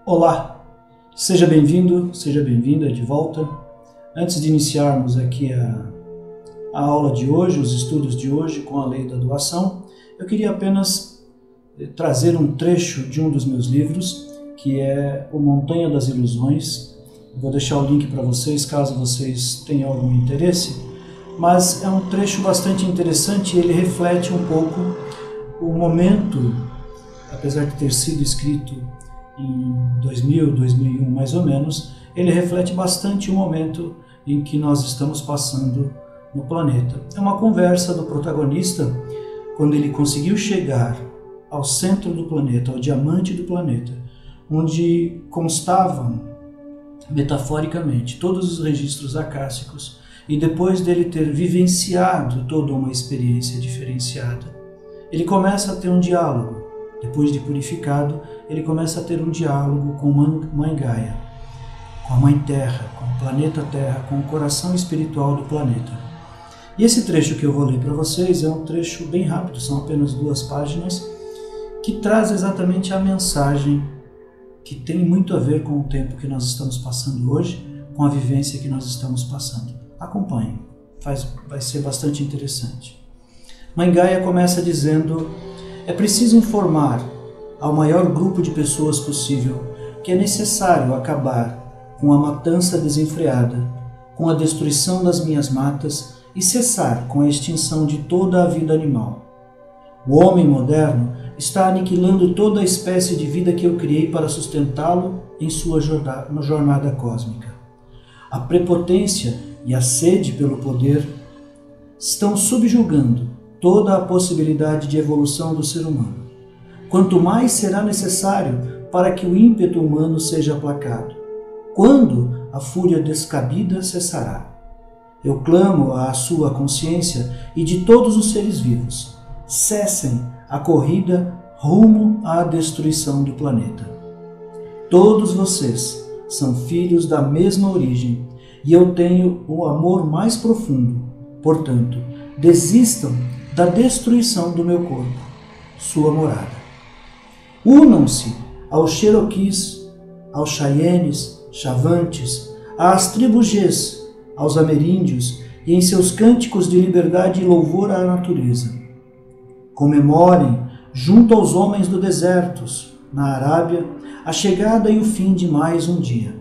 Olá, seja bem-vindo, seja bem-vinda de volta. Antes de iniciarmos aqui a aula de hoje, os estudos de hoje com a lei da doação, eu queria apenas trazer um trecho de um dos meus livros, que é o Montanha das Ilusões. Vou deixar o link para vocês, caso vocês tenham algum interesse, mas é um trecho bastante interessante e ele reflete um pouco o momento, apesar de ter sido escrito em 2000, 2001 mais ou menos, ele reflete bastante o momento em que nós estamos passando no planeta. É uma conversa do protagonista quando ele conseguiu chegar ao centro do planeta, ao diamante do planeta, onde constavam, metaforicamente, todos os registros acásticos, e depois dele ter vivenciado toda uma experiência diferenciada, ele começa a ter um diálogo. Depois de purificado, ele começa a ter um diálogo com Mãe Gaia, com a Mãe Terra, com o planeta Terra, com o coração espiritual do planeta. E esse trecho que eu vou ler para vocês é um trecho bem rápido, são apenas 2 páginas, que traz exatamente a mensagem que tem muito a ver com o tempo que nós estamos passando hoje, com a vivência que nós estamos passando. Acompanhem, vai ser bastante interessante. Mãe Gaia começa dizendo: é preciso informar ao maior grupo de pessoas possível que é necessário acabar com a matança desenfreada, com a destruição das minhas matas e cessar com a extinção de toda a vida animal. O homem moderno está aniquilando toda a espécie de vida que eu criei para sustentá-lo em sua jornada cósmica. A prepotência e a sede pelo poder estão subjugando toda a possibilidade de evolução do ser humano. Quanto mais será necessário para que o ímpeto humano seja aplacado? Quando a fúria descabida cessará? Eu clamo à sua consciência e de todos os seres vivos: cessem a corrida rumo à destruição do planeta. Todos vocês são filhos da mesma origem e eu tenho o amor mais profundo. Portanto, desistam da destruição do meu corpo, sua morada. Unam-se aos Cherokees, aos Cheyennes, Chavantes, às tribos Gés, aos ameríndios e em seus cânticos de liberdade e louvor à natureza. Comemorem, junto aos homens do deserto, na Arábia, a chegada e o fim de mais um dia.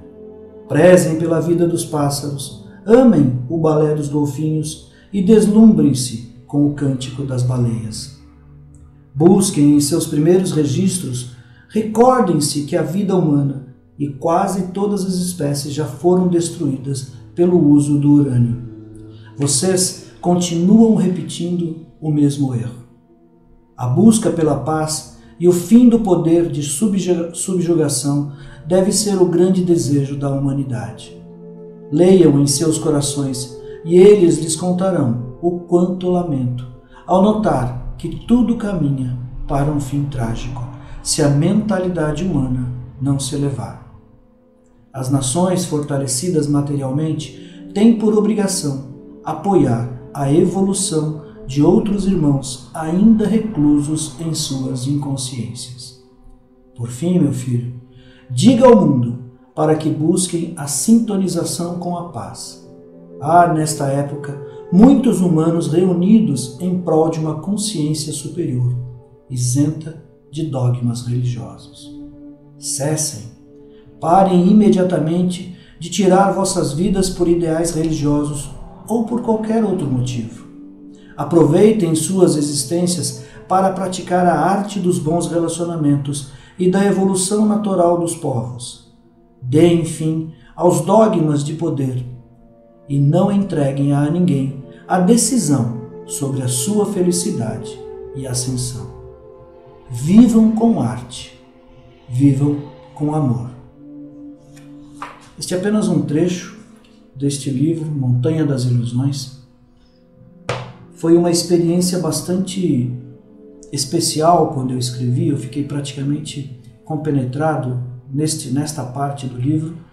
Prezem pela vida dos pássaros, amem o balé dos golfinhos e deslumbrem-se com o cântico das baleias. Busquem em seus primeiros registros, recordem-se que a vida humana e quase todas as espécies já foram destruídas pelo uso do urânio. Vocês continuam repetindo o mesmo erro. A busca pela paz e o fim do poder de subjugação deve ser o grande desejo da humanidade. Leiam em seus corações e eles lhes contarão o quanto lamento ao notar que tudo caminha para um fim trágico se a mentalidade humana não se elevar. As nações fortalecidas materialmente têm por obrigação apoiar a evolução de outros irmãos ainda reclusos em suas inconsciências. Por fim, meu filho, diga ao mundo para que busquem a sintonização com a paz. Há, nesta época, muitos humanos reunidos em prol de uma consciência superior, isenta de dogmas religiosos. Cessem, parem imediatamente de tirar vossas vidas por ideais religiosos ou por qualquer outro motivo. Aproveitem suas existências para praticar a arte dos bons relacionamentos e da evolução natural dos povos. Deem fim aos dogmas de poder e não entreguem a ninguém a decisão sobre a sua felicidade e ascensão. Vivam com arte, vivam com amor. Este é apenas um trecho deste livro, Montanha das Ilusões. Foi uma experiência bastante especial quando eu escrevi. Eu fiquei praticamente compenetrado nesta parte do livro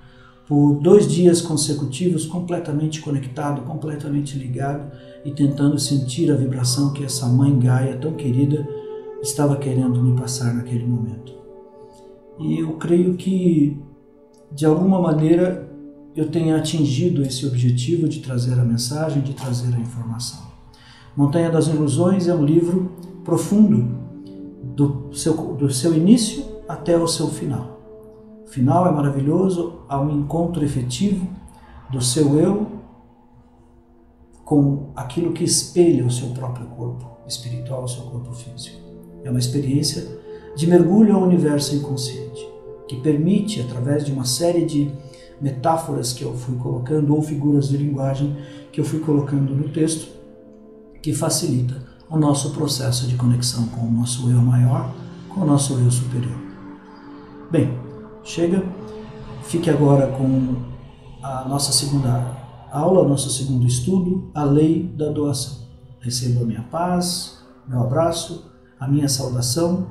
por 2 dias consecutivos, completamente conectado, completamente ligado e tentando sentir a vibração que essa Mãe Gaia tão querida estava querendo me passar naquele momento. e eu creio que, de alguma maneira, eu tenha atingido esse objetivo de trazer a mensagem, de trazer a informação. Montanha das Ilusões é um livro profundo, do seu início até o seu final. O final é maravilhoso, há um encontro efetivo do seu eu com aquilo que espelha o seu próprio corpo espiritual, o seu corpo físico. É uma experiência de mergulho ao universo inconsciente, que permite, através de uma série de metáforas que eu fui colocando, ou figuras de linguagem que eu fui colocando no texto, que facilita o nosso processo de conexão com o nosso eu maior, com o nosso eu superior. Bem, chega, fique agora com a nossa segunda aula, nosso segundo estudo, a lei da doação. Receba a minha paz, meu abraço, a minha saudação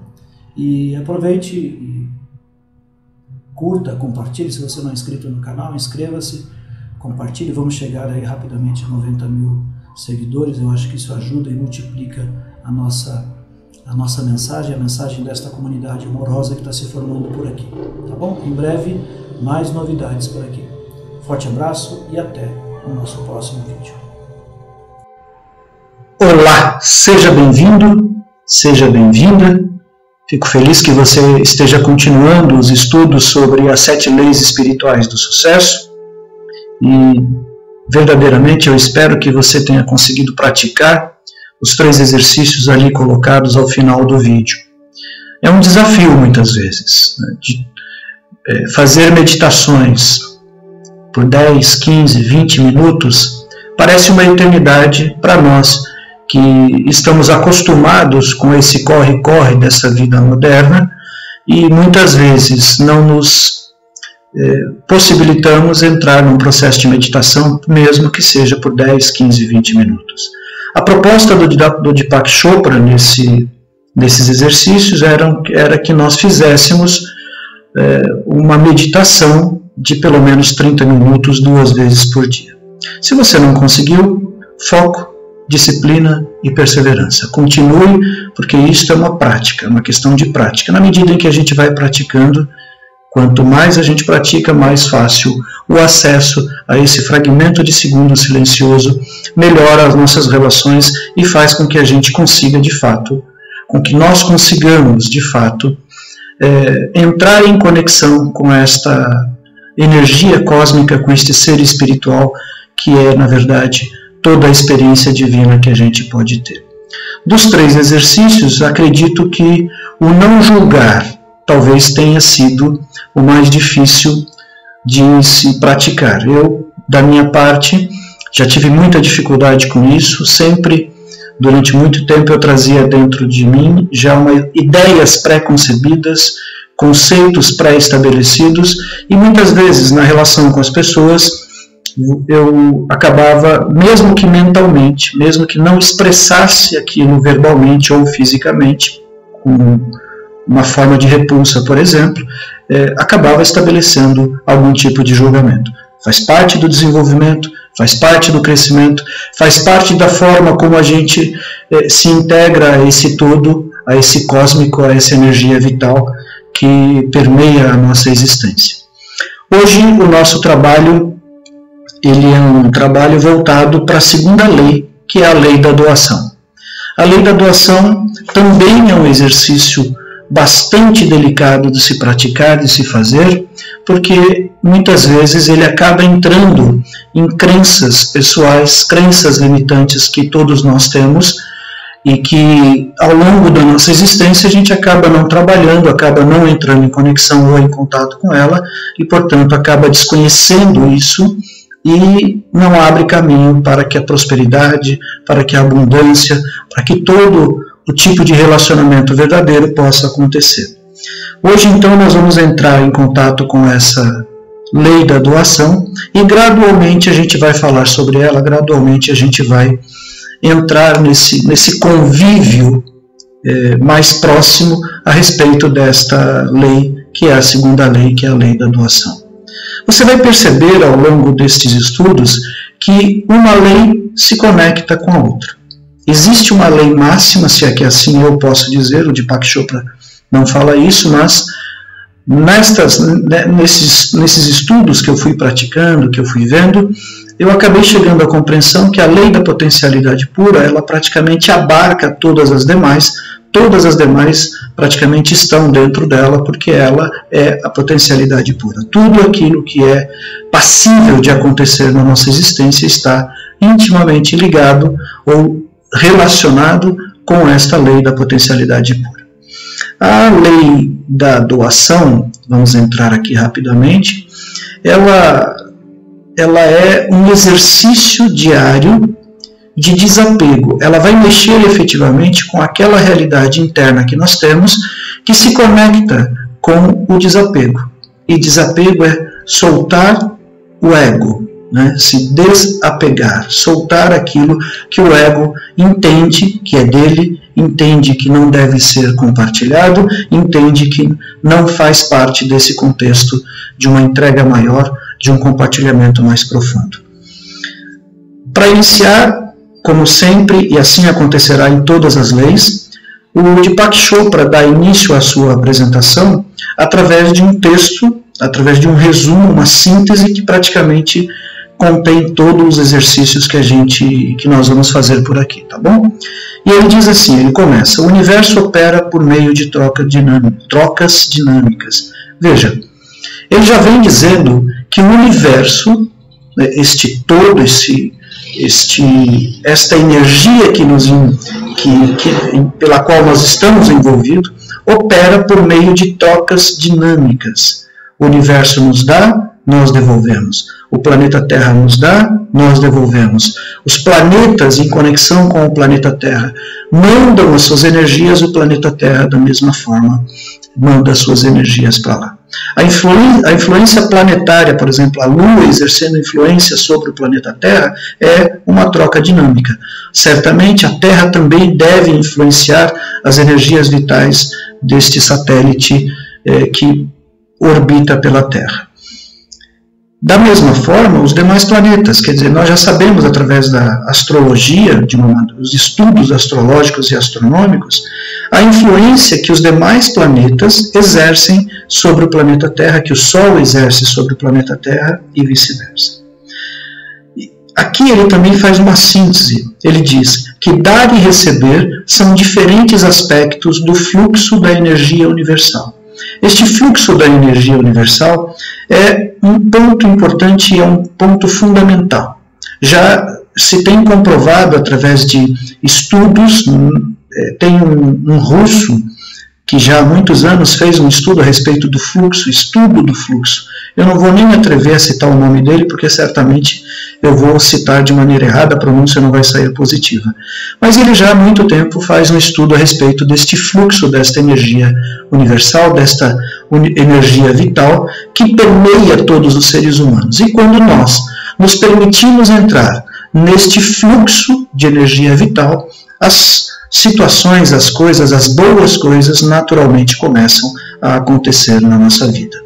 e aproveite e curta, compartilhe. Se você não é inscrito no canal, inscreva-se, compartilhe. Vamos chegar aí rapidamente a 90 mil seguidores. Eu acho que isso ajuda e multiplica a nossa mensagem, a mensagem desta comunidade amorosa que está se formando por aqui. Tá bom? Em breve, mais novidades por aqui. Forte abraço e até o nosso próximo vídeo. Olá, seja bem-vindo, seja bem-vinda. Fico feliz que você esteja continuando os estudos sobre as 7 leis espirituais do sucesso e verdadeiramente eu espero que você tenha conseguido praticar os 3 exercícios ali colocados ao final do vídeo. É um desafio muitas vezes, né, de fazer meditações por 10, 15, 20 minutos parece uma eternidade para nós que estamos acostumados com esse corre-corre dessa vida moderna e muitas vezes não nos possibilitamos entrar num processo de meditação, mesmo que seja por 10, 15, 20 minutos. A proposta do Deepak Chopra nesses exercícios era que nós fizéssemos uma meditação de pelo menos 30 minutos 2 vezes por dia. Se você não conseguiu, foco, disciplina e perseverança. Continue, porque isto é uma prática, uma questão de prática. Na medida em que a gente vai praticando, quanto mais a gente pratica, mais fácil o acesso a esse fragmento de segundo silencioso melhora as nossas relações e faz com que a gente consiga de fato, com que nós consigamos de fato entrar em conexão com esta energia cósmica, com este ser espiritual que é, na verdade, toda a experiência divina que a gente pode ter. Dos 3 exercícios, acredito que o não julgar talvez tenha sido o mais difícil de se praticar. Eu, da minha parte, já tive muita dificuldade com isso, sempre, durante muito tempo, eu trazia dentro de mim já ideias pré-concebidas, conceitos pré-estabelecidos, e muitas vezes, na relação com as pessoas, eu acabava, mesmo que mentalmente, mesmo que não expressasse aquilo verbalmente ou fisicamente, com uma forma de repulsa, por exemplo, acabava estabelecendo algum tipo de julgamento. Faz parte do desenvolvimento, faz parte do crescimento, faz parte da forma como a gente se integra a esse todo, a esse cósmico, a essa energia vital que permeia a nossa existência. Hoje o nosso trabalho ele é um trabalho voltado para a segunda lei, que é a lei da doação. A lei da doação também é um exercício bastante delicado de se praticar, de se fazer, porque muitas vezes ele acaba entrando em crenças pessoais, crenças limitantes que todos nós temos e que ao longo da nossa existência a gente acaba não trabalhando, acaba não entrando em conexão ou em contato com ela e, portanto, acaba desconhecendo isso e não abre caminho para que a prosperidade, para que a abundância, para que todo o tipo de relacionamento verdadeiro possa acontecer. Hoje, então, nós vamos entrar em contato com essa lei da doação e gradualmente a gente vai falar sobre ela, gradualmente a gente vai entrar nesse convívio mais próximo a respeito desta lei, que é a segunda lei, que é a lei da doação. Você vai perceber ao longo destes estudos que uma lei se conecta com a outra. Existe uma lei máxima, se é que assim eu posso dizer, o Deepak Chopra não fala isso, mas nesses estudos que eu fui praticando, que eu fui vendo, eu acabei chegando à compreensão que a lei da potencialidade pura, ela praticamente abarca todas as demais praticamente estão dentro dela, porque ela é a potencialidade pura. Tudo aquilo que é passível de acontecer na nossa existência está intimamente ligado ou relacionado com esta lei da potencialidade pura. A lei da doação, vamos entrar aqui rapidamente, ela é um exercício diário de desapego. Ela vai mexer efetivamente com aquela realidade interna que nós temos, que se conecta com o desapego. E desapego é soltar o ego, né? Se desapegar, soltar aquilo que o ego entende que é dele, entende que não deve ser compartilhado, entende que não faz parte desse contexto de uma entrega maior, de um compartilhamento mais profundo. Para iniciar, como sempre, e assim acontecerá em todas as leis, o Deepak Chopra dá início à sua apresentação através de um texto, através de um resumo, uma síntese que praticamente contém todos os exercícios que nós vamos fazer por aqui, tá bom? E ele diz assim, ele começa: o universo opera por meio de trocas dinâmicas. Veja, ele já vem dizendo que o universo, este todo, esta energia pela qual nós estamos envolvidos, opera por meio de trocas dinâmicas. O universo nos dá, nós devolvemos. O planeta Terra nos dá, nós devolvemos. Os planetas em conexão com o planeta Terra mandam as suas energias, o planeta Terra da mesma forma manda as suas energias para lá. A influência planetária, por exemplo, a Lua exercendo influência sobre o planeta Terra, é uma troca dinâmica. Certamente a Terra também deve influenciar as energias vitais deste satélite que orbita pela Terra. Da mesma forma, os demais planetas, quer dizer, nós já sabemos através da astrologia, dos estudos astrológicos e astronômicos, a influência que os demais planetas exercem sobre o planeta Terra, que o Sol exerce sobre o planeta Terra e vice-versa. Aqui ele também faz uma síntese. Ele diz que dar e receber são diferentes aspectos do fluxo da energia universal. Este fluxo da energia universal é um ponto importante e é um ponto fundamental. Já se tem comprovado através de estudos, tem um russo que já há muitos anos fez um estudo a respeito do fluxo, estudo do fluxo. Eu não vou nem me atrever a citar o nome dele, porque certamente eu vou citar de maneira errada, a pronúncia não vai sair positiva. Mas ele já há muito tempo faz um estudo a respeito deste fluxo, desta energia universal, desta energia vital, que permeia todos os seres humanos. E quando nós nos permitimos entrar neste fluxo de energia vital, as situações, as coisas, as boas coisas naturalmente começam a acontecer na nossa vida.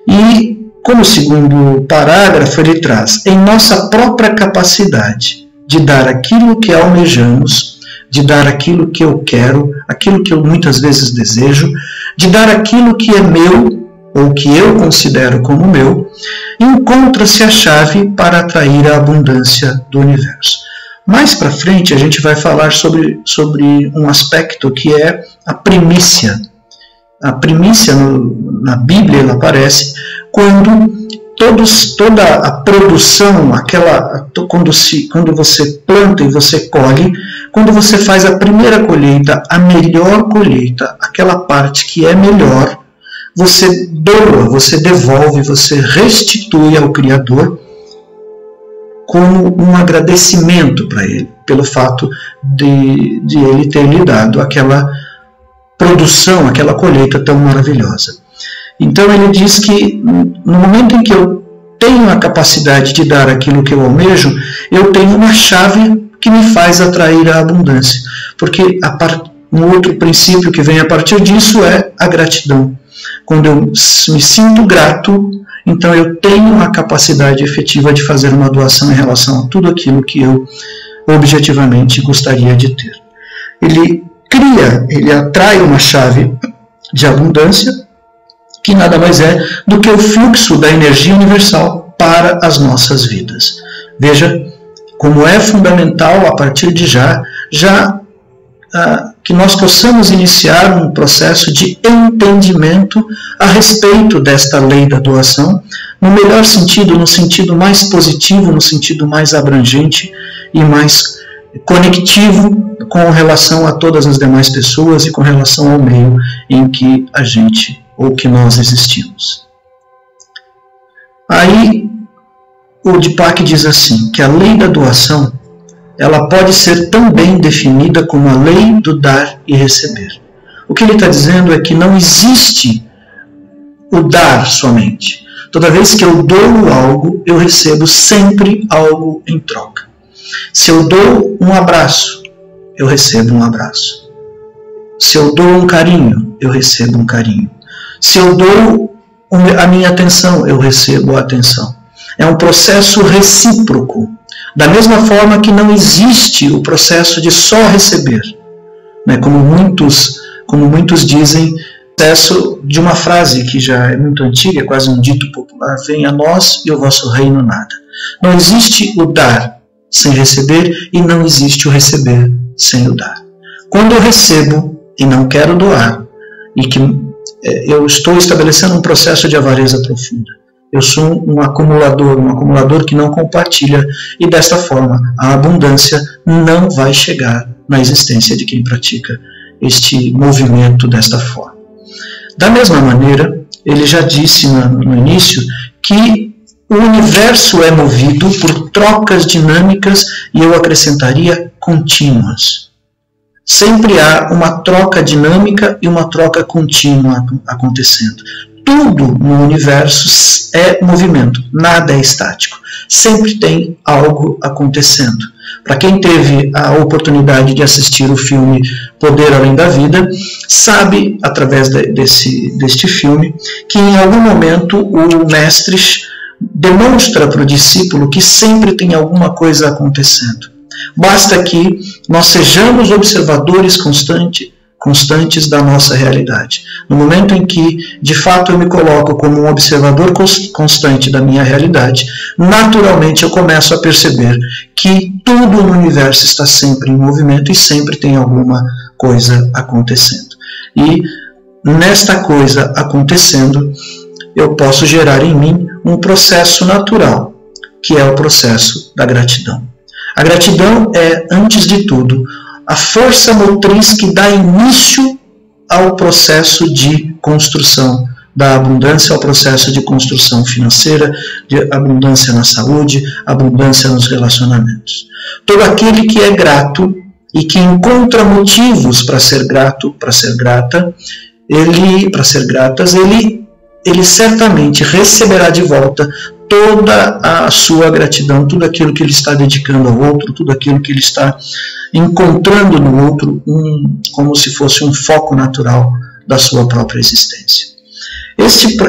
E, como segundo parágrafo, ele traz: em nossa própria capacidade de dar aquilo que almejamos, de dar aquilo que eu quero, aquilo que eu muitas vezes desejo, de dar aquilo que é meu, ou que eu considero como meu, encontra-se a chave para atrair a abundância do universo. Mais para frente a gente vai falar sobre um aspecto que é a primícia. A primícia na Bíblia ela aparece quando toda a produção, quando você planta e você colhe, quando você faz a primeira colheita, a melhor colheita, aquela parte que é melhor, você doa, você devolve, você restitui ao Criador como um agradecimento para ele, pelo fato de ele ter lhe dado aquela produção, aquela colheita tão maravilhosa. Então ele diz que no momento em que eu tenho a capacidade de dar aquilo que eu almejo, eu tenho uma chave que me faz atrair a abundância. Porque um outro princípio que vem a partir disso é a gratidão. Quando eu me sinto grato, então eu tenho a capacidade efetiva de fazer uma doação em relação a tudo aquilo que eu objetivamente gostaria de ter. Ele atrai uma chave de abundância que nada mais é do que o fluxo da energia universal para as nossas vidas. Veja como é fundamental, a partir de já que nós possamos iniciar um processo de entendimento a respeito desta lei da doação, no melhor sentido, no sentido mais positivo, no sentido mais abrangente e mais conectivo com relação a todas as demais pessoas e com relação ao meio em que a gente ou que nós existimos. Aí o Deepak diz assim, que a lei da doação ela pode ser também definida como a lei do dar e receber. O que ele está dizendo é que não existe o dar somente. Toda vez que eu dou algo, eu recebo sempre algo em troca. Se eu dou um abraço, eu recebo um abraço. Se eu dou um carinho, eu recebo um carinho. Se eu dou a minha atenção, eu recebo a atenção. É um processo recíproco. Da mesma forma que não existe o processo de só receber. Né? Como muitos dizem, o processo de uma frase que já é muito antiga, é quase um dito popular, venha a nós e o vosso reino nada. Não existe o dar sem receber e não existe o receber sem o dar. Quando eu recebo e não quero doar, e que eu estou estabelecendo um processo de avareza profunda, eu sou um acumulador que não compartilha, e desta forma a abundância não vai chegar na existência de quem pratica este movimento desta forma. Da mesma maneira, ele já disse no início que o universo é movido por trocas dinâmicas e eu acrescentaria contínuas. Sempre há uma troca dinâmica e uma troca contínua acontecendo. Tudo no universo é movimento, nada é estático. Sempre tem algo acontecendo. Para quem teve a oportunidade de assistir o filme Poder Além da Vida, sabe, através deste filme, que em algum momento o mestre demonstra para o discípulo que sempre tem alguma coisa acontecendo. Basta que nós sejamos observadores constantes da nossa realidade. No momento em que, de fato, eu me coloco como um observador constante da minha realidade, naturalmente eu começo a perceber que tudo no universo está sempre em movimento e sempre tem alguma coisa acontecendo. E nesta coisa acontecendo, eu posso gerar em mim um processo natural, que é o processo da gratidão. A gratidão é, antes de tudo, a força motriz que dá início ao processo de construção da abundância, ao processo de construção financeira, de abundância na saúde, abundância nos relacionamentos. Todo aquele que é grato e que encontra motivos para ser grato, para ser gratas, ele certamente receberá de volta toda a sua gratidão, tudo aquilo que ele está dedicando ao outro, tudo aquilo que ele está encontrando no outro, como se fosse um foco natural da sua própria existência.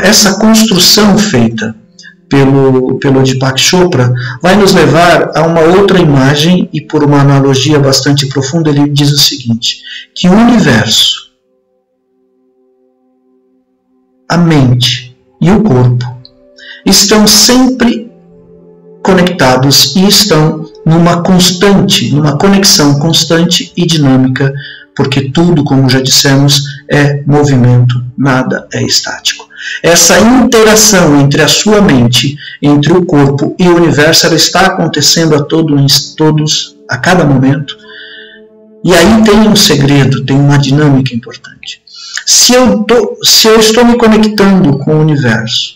Essa construção feita pelo Deepak Chopra vai nos levar a uma outra imagem, e por uma analogia bastante profunda ele diz o seguinte, que o universo, a mente e o corpo estão sempre conectados e estão numa conexão constante e dinâmica, porque tudo, como já dissemos, é movimento, nada é estático. Essa interação entre a sua mente, entre o corpo e o universo, ela está acontecendo a cada momento. E aí tem um segredo, tem uma dinâmica importante. Se eu estou me conectando com o universo,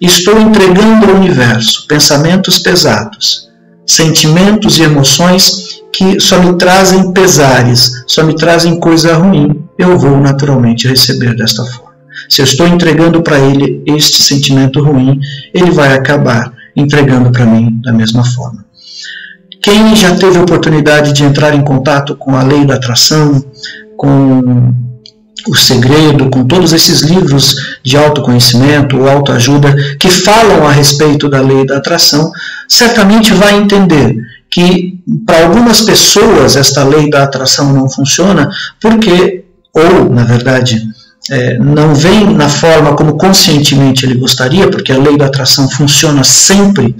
estou entregando ao universo pensamentos pesados, sentimentos e emoções que só me trazem pesares, só me trazem coisa ruim, eu vou naturalmente receber desta forma. Se eu estou entregando para ele este sentimento ruim, ele vai acabar entregando para mim da mesma forma. Quem já teve a oportunidade de entrar em contato com a lei da atração, com o segredo, com todos esses livros de autoconhecimento ou autoajuda que falam a respeito da lei da atração, certamente vai entender que para algumas pessoas esta lei da atração não funciona porque, ou na verdade, não vem na forma como conscientemente ele gostaria, porque a lei da atração funciona sempre,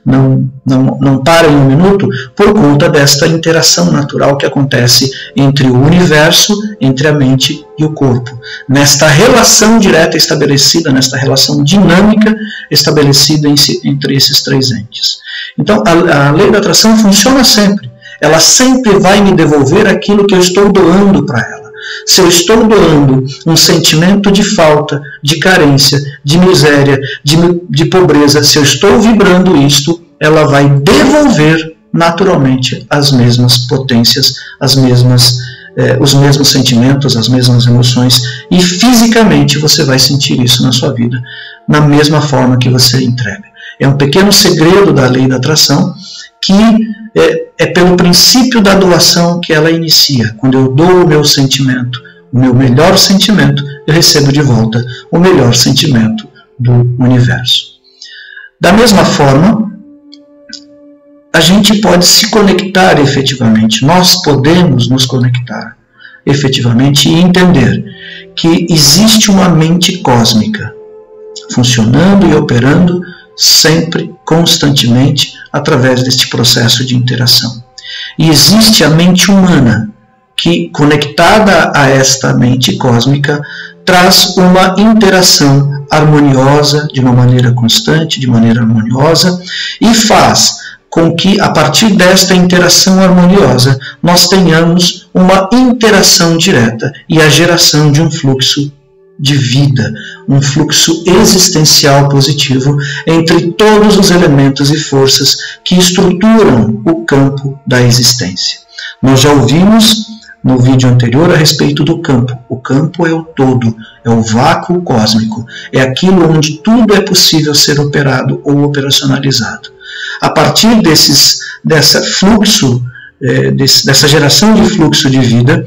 não para em um minuto, por conta desta interação natural que acontece entre o universo, entre a mente e o corpo. Nesta relação direta estabelecida, nesta relação dinâmica estabelecida entre esses três entes. Então, a lei da atração funciona sempre. Ela sempre vai me devolver aquilo que eu estou doando para ela. Se eu estou doando um sentimento de falta, de carência, de miséria, de pobreza, se eu estou vibrando isto, ela vai devolver naturalmente as mesmas potências, os mesmos sentimentos, as mesmas emoções, e fisicamente você vai sentir isso na sua vida, na mesma forma que você entrega. É um pequeno segredo da lei da atração, que é pelo princípio da doação que ela inicia. Quando eu dou o meu sentimento, o meu melhor sentimento, eu recebo de volta o melhor sentimento do universo. Da mesma forma, a gente pode se conectar efetivamente. Nós podemos nos conectar efetivamente e entender que existe uma mente cósmica funcionando e operando sempre, constantemente, através deste processo de interação. E existe a mente humana, que, conectada a esta mente cósmica, traz uma interação harmoniosa, de uma maneira constante, de maneira harmoniosa, e faz com que, a partir desta interação harmoniosa, nós tenhamos uma interação direta e a geração de um fluxo de vida, um fluxo existencial positivo entre todos os elementos e forças que estruturam o campo da existência. Nós já ouvimos no vídeo anterior a respeito do campo. O campo é o todo, é o vácuo cósmico, é aquilo onde tudo é possível ser operado ou operacionalizado. A partir dessa geração de fluxo de vida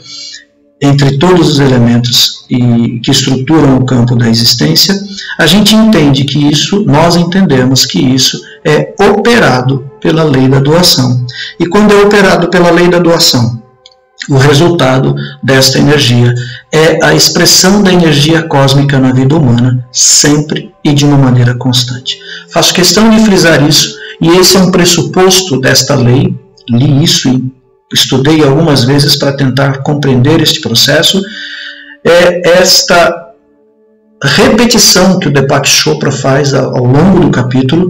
entre todos os elementos que estruturam o campo da existência, a gente entende que isso, nós entendemos que isso é operado pela lei da doação. E quando é operado pela lei da doação, o resultado desta energia é a expressão da energia cósmica na vida humana, sempre e de uma maneira constante. Faço questão de frisar isso, e esse é um pressuposto desta lei. Li isso e estudei algumas vezes para tentar compreender este processo. É esta repetição que o Deepak Chopra faz ao longo do capítulo,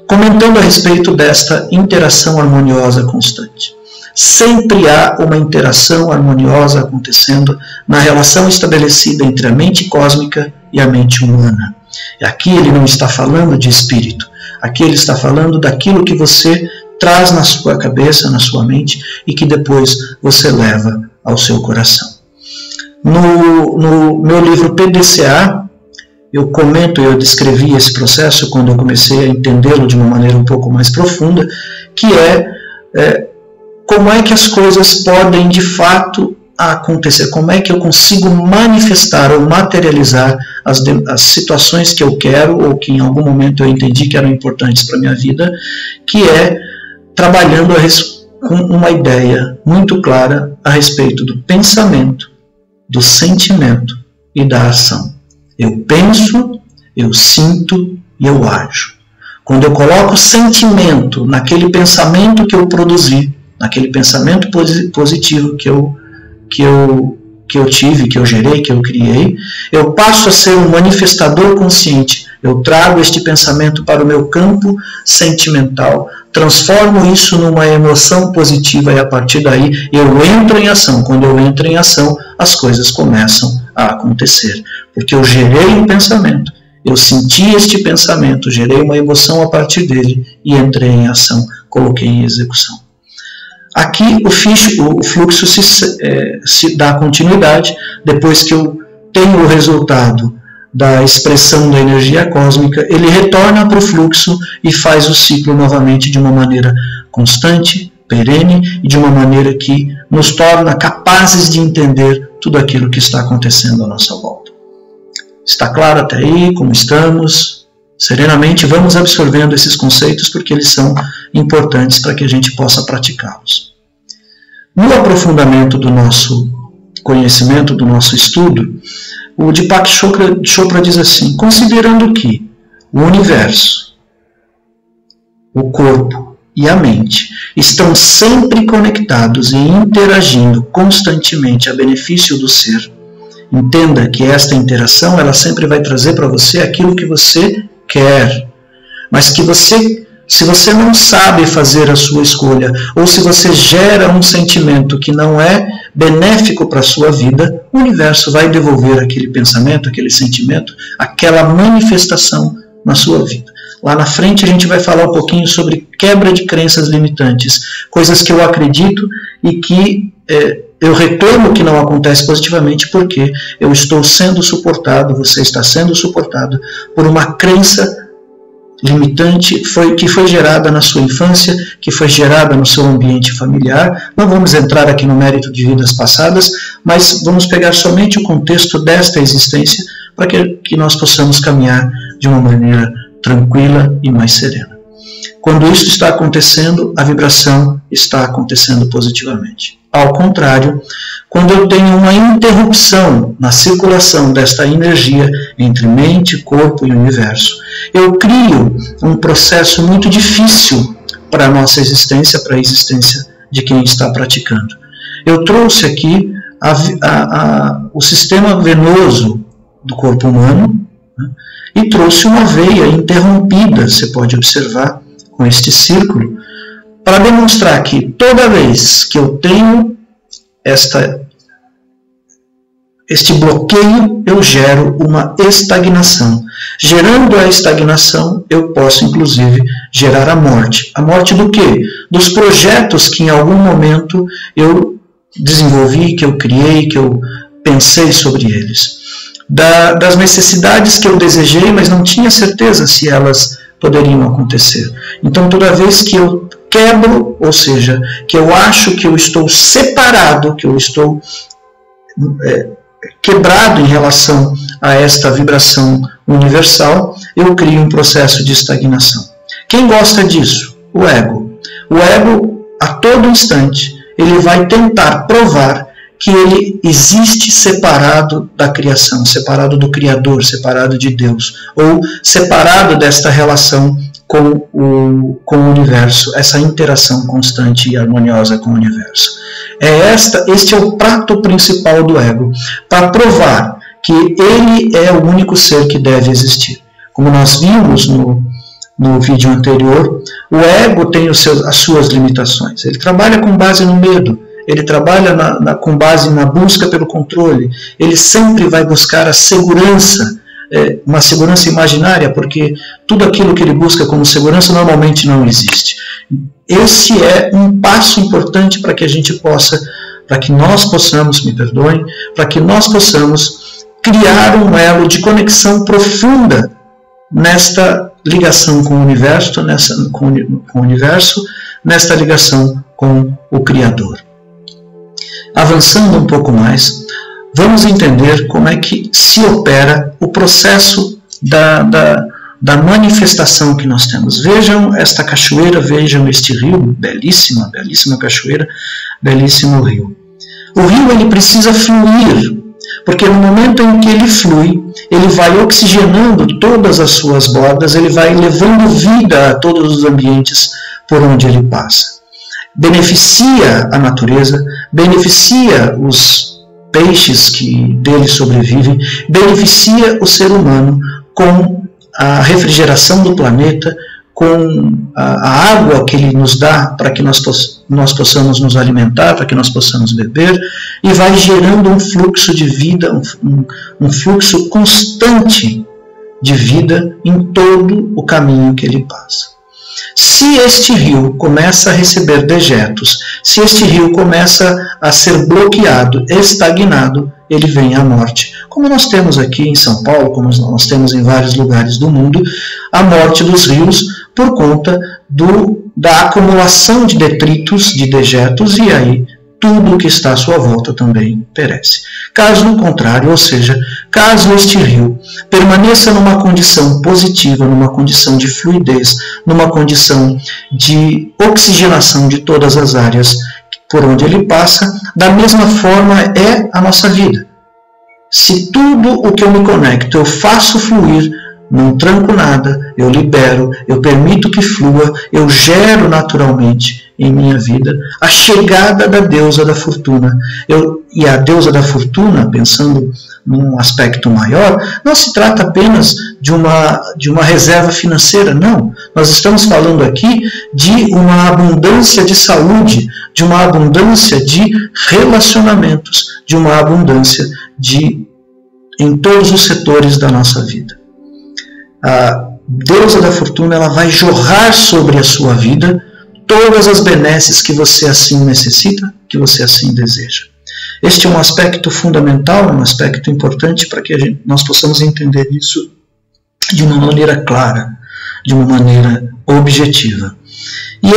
comentando a respeito desta interação harmoniosa constante. Sempre há uma interação harmoniosa acontecendo na relação estabelecida entre a mente cósmica e a mente humana. E aqui ele não está falando de espírito, aqui ele está falando daquilo que você traz na sua cabeça, na sua mente, e que depois você leva ao seu coração. No meu livro PDCA, eu comento, eu descrevi esse processo quando eu comecei a entendê-lo de uma maneira um pouco mais profunda, que como é que as coisas podem de fato acontecer, como é que eu consigo manifestar ou materializar as situações que eu quero ou que em algum momento eu entendi que eram importantes para a minha vida, que é trabalhando com uma ideia muito clara a respeito do pensamento, do sentimento e da ação. Eu penso, eu sinto e eu ajo. Quando eu coloco sentimento naquele pensamento que eu produzi, naquele pensamento positivo que eu tive, que eu gerei, que eu criei, eu passo a ser um manifestador consciente. Eu trago este pensamento para o meu campo sentimental, transformo isso numa emoção positiva e a partir daí eu entro em ação. Quando eu entro em ação, as coisas começam a acontecer. Porque eu gerei um pensamento, eu senti este pensamento, gerei uma emoção a partir dele e entrei em ação, coloquei em execução. Aqui o fluxo se dá continuidade depois que eu tenho o resultado da expressão da energia cósmica, ele retorna para o fluxo e faz o ciclo novamente de uma maneira constante, perene e de uma maneira que nos torna capazes de entender tudo aquilo que está acontecendo à nossa volta. Está claro até aí como estamos? Serenamente vamos absorvendo esses conceitos porque eles são importantes para que a gente possa praticá-los. No aprofundamento do nosso conhecimento, do nosso estudo, o Deepak Chopra diz assim: considerando que o universo, o corpo e a mente estão sempre conectados e interagindo constantemente a benefício do ser, entenda que esta interação ela sempre vai trazer para você aquilo que você quer, mas que se você não sabe fazer a sua escolha, ou se você gera um sentimento que não é benéfico para a sua vida, o universo vai devolver aquele pensamento, aquele sentimento, aquela manifestação na sua vida. Lá na frente a gente vai falar um pouquinho sobre quebra de crenças limitantes, coisas que eu acredito e que eu reclamo que não acontece positivamente porque eu estou sendo suportado, você está sendo suportado por uma crença limitante que foi gerada na sua infância, que foi gerada no seu ambiente familiar. Não vamos entrar aqui no mérito de vidas passadas, mas vamos pegar somente o contexto desta existência para que nós possamos caminhar de uma maneira tranquila e mais serena. Quando isso está acontecendo, a vibração está acontecendo positivamente. Ao contrário, quando eu tenho uma interrupção na circulação desta energia entre mente, corpo e universo, eu crio um processo muito difícil para a nossa existência, para a existência de quem está praticando. Eu trouxe aqui o sistema venoso do corpo humano, né, e trouxe uma veia interrompida, você pode observar com este círculo, para demonstrar que toda vez que eu tenho este bloqueio, eu gero uma estagnação. Gerando a estagnação, eu posso inclusive gerar a morte. A morte do quê? Dos projetos que em algum momento eu desenvolvi, que eu criei, que eu pensei sobre eles. Das necessidades que eu desejei, mas não tinha certeza se elas poderiam acontecer. Então, toda vez que eu quebro, ou seja, que eu acho que eu estou separado, que eu estou quebrado em relação a esta vibração universal, eu crio um processo de estagnação. Quem gosta disso? O ego. O ego, a todo instante, ele vai tentar provar que ele existe separado da criação, separado do Criador, separado de Deus, ou separado desta relação com o universo, essa interação constante e harmoniosa com o universo. Este é o prato principal do ego, para provar que ele é o único ser que deve existir. Como nós vimos no vídeo anterior, o ego tem as suas limitações. Ele trabalha com base no medo, ele trabalha com base na busca pelo controle, ele sempre vai buscar a segurança, uma segurança imaginária, porque tudo aquilo que ele busca como segurança normalmente não existe. Esse é um passo importante para que a gente possa, para que nós possamos, me perdoem, para que nós possamos criar um elo de conexão profunda nesta ligação com o universo, nesta ligação com o Criador. Avançando um pouco mais, vamos entender como é que se opera o processo da manifestação que nós temos. Vejam esta cachoeira, vejam este rio, belíssima, belíssima cachoeira, belíssimo rio. O rio ele precisa fluir, porque no momento em que ele flui, ele vai oxigenando todas as suas bordas, ele vai levando vida a todos os ambientes por onde ele passa. Beneficia a natureza, beneficia os peixes que dele sobrevivem, beneficia o ser humano com a refrigeração do planeta, com a água que ele nos dá para que nós possamos nos alimentar, para que nós possamos beber, e vai gerando um fluxo de vida, um fluxo constante de vida em todo o caminho que ele passa. Se este rio começa a receber dejetos, se este rio começa a ser bloqueado, estagnado, ele vem à morte. Como nós temos aqui em São Paulo, como nós temos em vários lugares do mundo, a morte dos rios por conta da acumulação de detritos, de dejetos, e aí tudo o que está à sua volta também perece. Caso no contrário, ou seja, caso este rio permaneça numa condição positiva, numa condição de fluidez, numa condição de oxigenação de todas as áreas por onde ele passa, da mesma forma é a nossa vida. Se tudo o que eu me conecto eu faço fluir, não tranco nada, eu libero, eu permito que flua, eu gero naturalmente em minha vida a chegada da deusa da fortuna. E a deusa da fortuna, pensando num aspecto maior, não se trata apenas de uma reserva financeira, não. Nós estamos falando aqui de uma abundância de saúde, de uma abundância de relacionamentos, de uma abundância em todos os setores da nossa vida. A deusa da fortuna, ela vai jorrar sobre a sua vida todas as benesses que você assim necessita, que você assim deseja. Este é um aspecto fundamental, um aspecto importante para que nós possamos entender isso de uma maneira clara, de uma maneira objetiva. E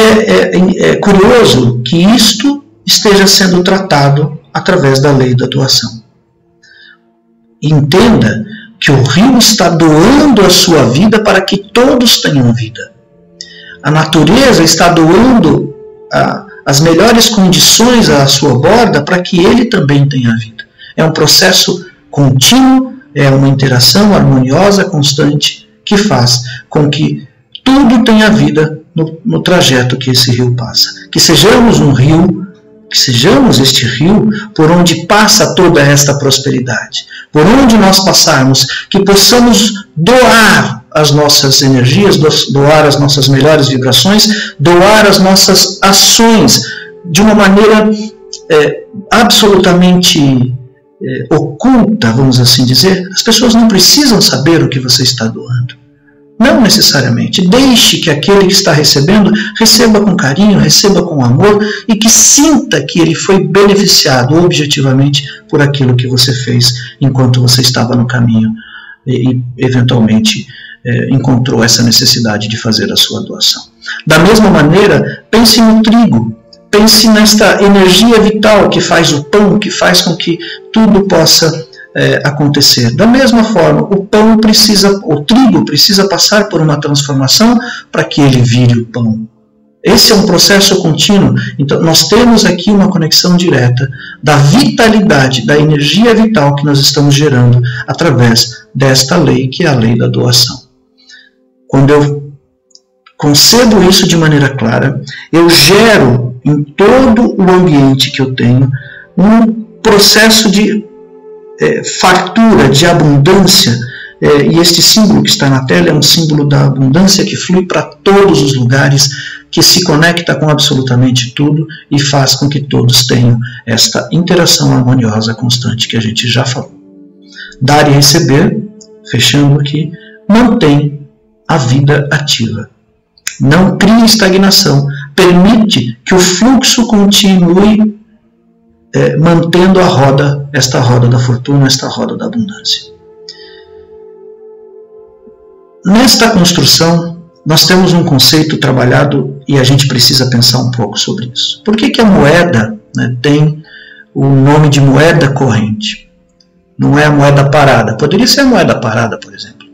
é curioso que isto esteja sendo tratado através da lei da doação. Entenda que o rio está doando a sua vida para que todos tenham vida. A natureza está doando as melhores condições à sua borda para que ele também tenha vida. É um processo contínuo, é uma interação harmoniosa, constante, que faz com que tudo tenha vida no trajeto que esse rio passa. Que sejamos um rio, que sejamos este rio por onde passa toda esta prosperidade. Por onde nós passarmos, que possamos doar as nossas energias, doar as nossas melhores vibrações, doar as nossas ações de uma maneira absolutamente oculta, vamos assim dizer. As pessoas não precisam saber o que você está doando. Não necessariamente. Deixe que aquele que está recebendo, receba com carinho, receba com amor e que sinta que ele foi beneficiado objetivamente por aquilo que você fez enquanto você estava no caminho e eventualmente encontrou essa necessidade de fazer a sua doação. Da mesma maneira, pense no trigo. Pense nesta energia vital que faz o pão, que faz com que tudo possa acontecer. Da mesma forma, o trigo precisa passar por uma transformação para que ele vire o pão. Esse é um processo contínuo. Então, nós temos aqui uma conexão direta da vitalidade, da energia vital que nós estamos gerando através desta lei, que é a lei da doação. Quando eu concedo isso de maneira clara, eu gero em todo o ambiente que eu tenho um processo de fartura, de abundância, e este símbolo que está na tela é um símbolo da abundância que flui para todos os lugares, que se conecta com absolutamente tudo e faz com que todos tenham esta interação harmoniosa constante que a gente já falou. Dar e receber, fechando aqui, mantém a vida ativa. Não cria estagnação, permite que o fluxo continue mantendo a roda, esta roda da fortuna, esta roda da abundância. Nesta construção, nós temos um conceito trabalhado e a gente precisa pensar um pouco sobre isso. Por que a moeda tem o nome de moeda corrente? Não é a moeda parada. Poderia ser a moeda parada, por exemplo.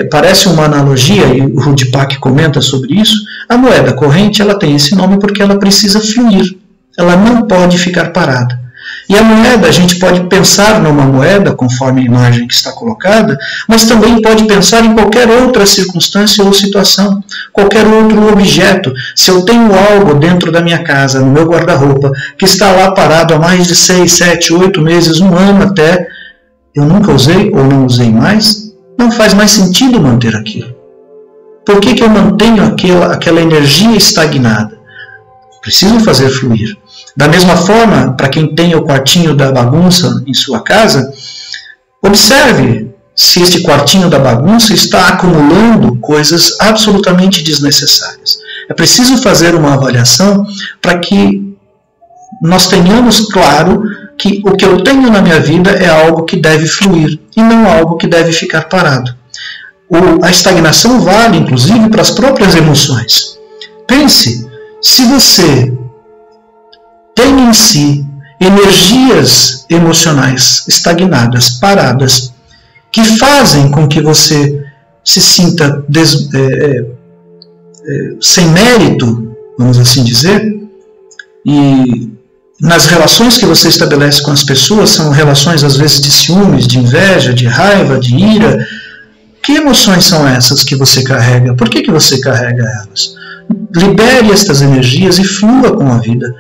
Parece uma analogia, e o Rudipak comenta sobre isso. A moeda corrente ela tem esse nome porque ela precisa fluir. Ela não pode ficar parada. E a moeda, a gente pode pensar numa moeda, conforme a imagem que está colocada, mas também pode pensar em qualquer outra circunstância ou situação, qualquer outro objeto. Se eu tenho algo dentro da minha casa, no meu guarda-roupa, que está lá parado há mais de 6, 7, 8 meses, um ano até, eu nunca usei ou não usei mais, não faz mais sentido manter aquilo. Por que eu mantenho aquela energia estagnada? Preciso fazer fluir. Da mesma forma, para quem tem o quartinho da bagunça em sua casa, observe se este quartinho da bagunça está acumulando coisas absolutamente desnecessárias. É preciso fazer uma avaliação para que nós tenhamos claro que o que eu tenho na minha vida é algo que deve fluir e não algo que deve ficar parado. A estagnação vale, inclusive, para as próprias emoções. Pense, se você tem em si energias emocionais estagnadas, paradas, que fazem com que você se sinta sem mérito, vamos assim dizer, e nas relações que você estabelece com as pessoas, são relações às vezes de ciúmes, de inveja, de raiva, de ira. Que emoções são essas que você carrega? Por que você carrega elas? Libere estas energias e flua com a vida.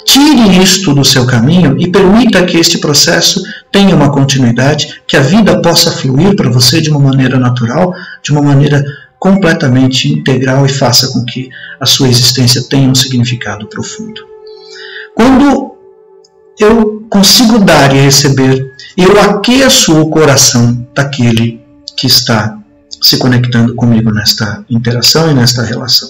Tire isto do seu caminho e permita que este processo tenha uma continuidade, que a vida possa fluir para você de uma maneira natural, de uma maneira completamente integral, e faça com que a sua existência tenha um significado profundo. Quando eu consigo dar e receber, eu aqueço o coração daquele que está se conectando comigo nesta interação e nesta relação.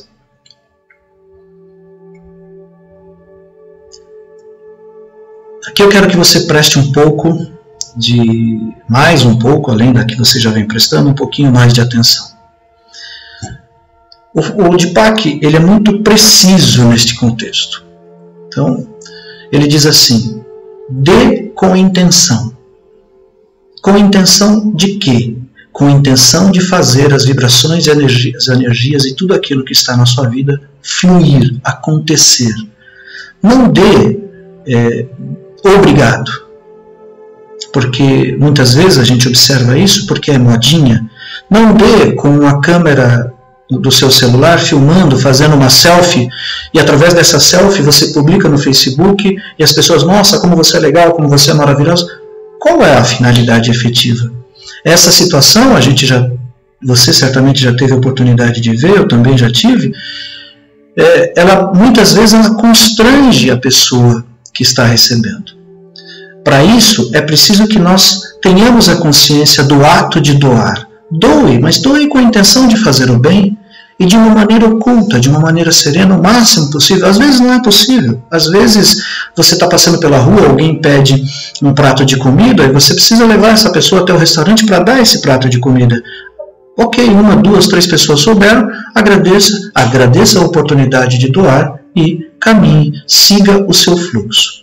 Aqui eu quero que você preste mais um pouco, além da que você já vem prestando, um pouquinho mais de atenção. O Deepak, ele é muito preciso neste contexto. Então, ele diz assim: dê com intenção. Com intenção de quê? Com intenção de fazer as vibrações e as energias e tudo aquilo que está na sua vida fluir, acontecer. Não dê obrigado. Porque muitas vezes a gente observa isso porque é modinha. Não dê com a câmera do seu celular filmando, fazendo uma selfie, e através dessa selfie você publica no Facebook e as pessoas, nossa, como você é legal, como você é maravilhoso. Qual é a finalidade efetiva? Essa situação, você certamente já teve a oportunidade de ver, eu também já tive, muitas vezes ela constrange a pessoa que está recebendo. Para isso, é preciso que nós tenhamos a consciência do ato de doar. Doe, mas doe com a intenção de fazer o bem e de uma maneira oculta, de uma maneira serena, o máximo possível. Às vezes não é possível. Às vezes você está passando pela rua, alguém pede um prato de comida e você precisa levar essa pessoa até o restaurante para dar esse prato de comida. Ok, 1, 2, 3 pessoas souberam, agradeça a oportunidade de doar e caminhe, siga o seu fluxo.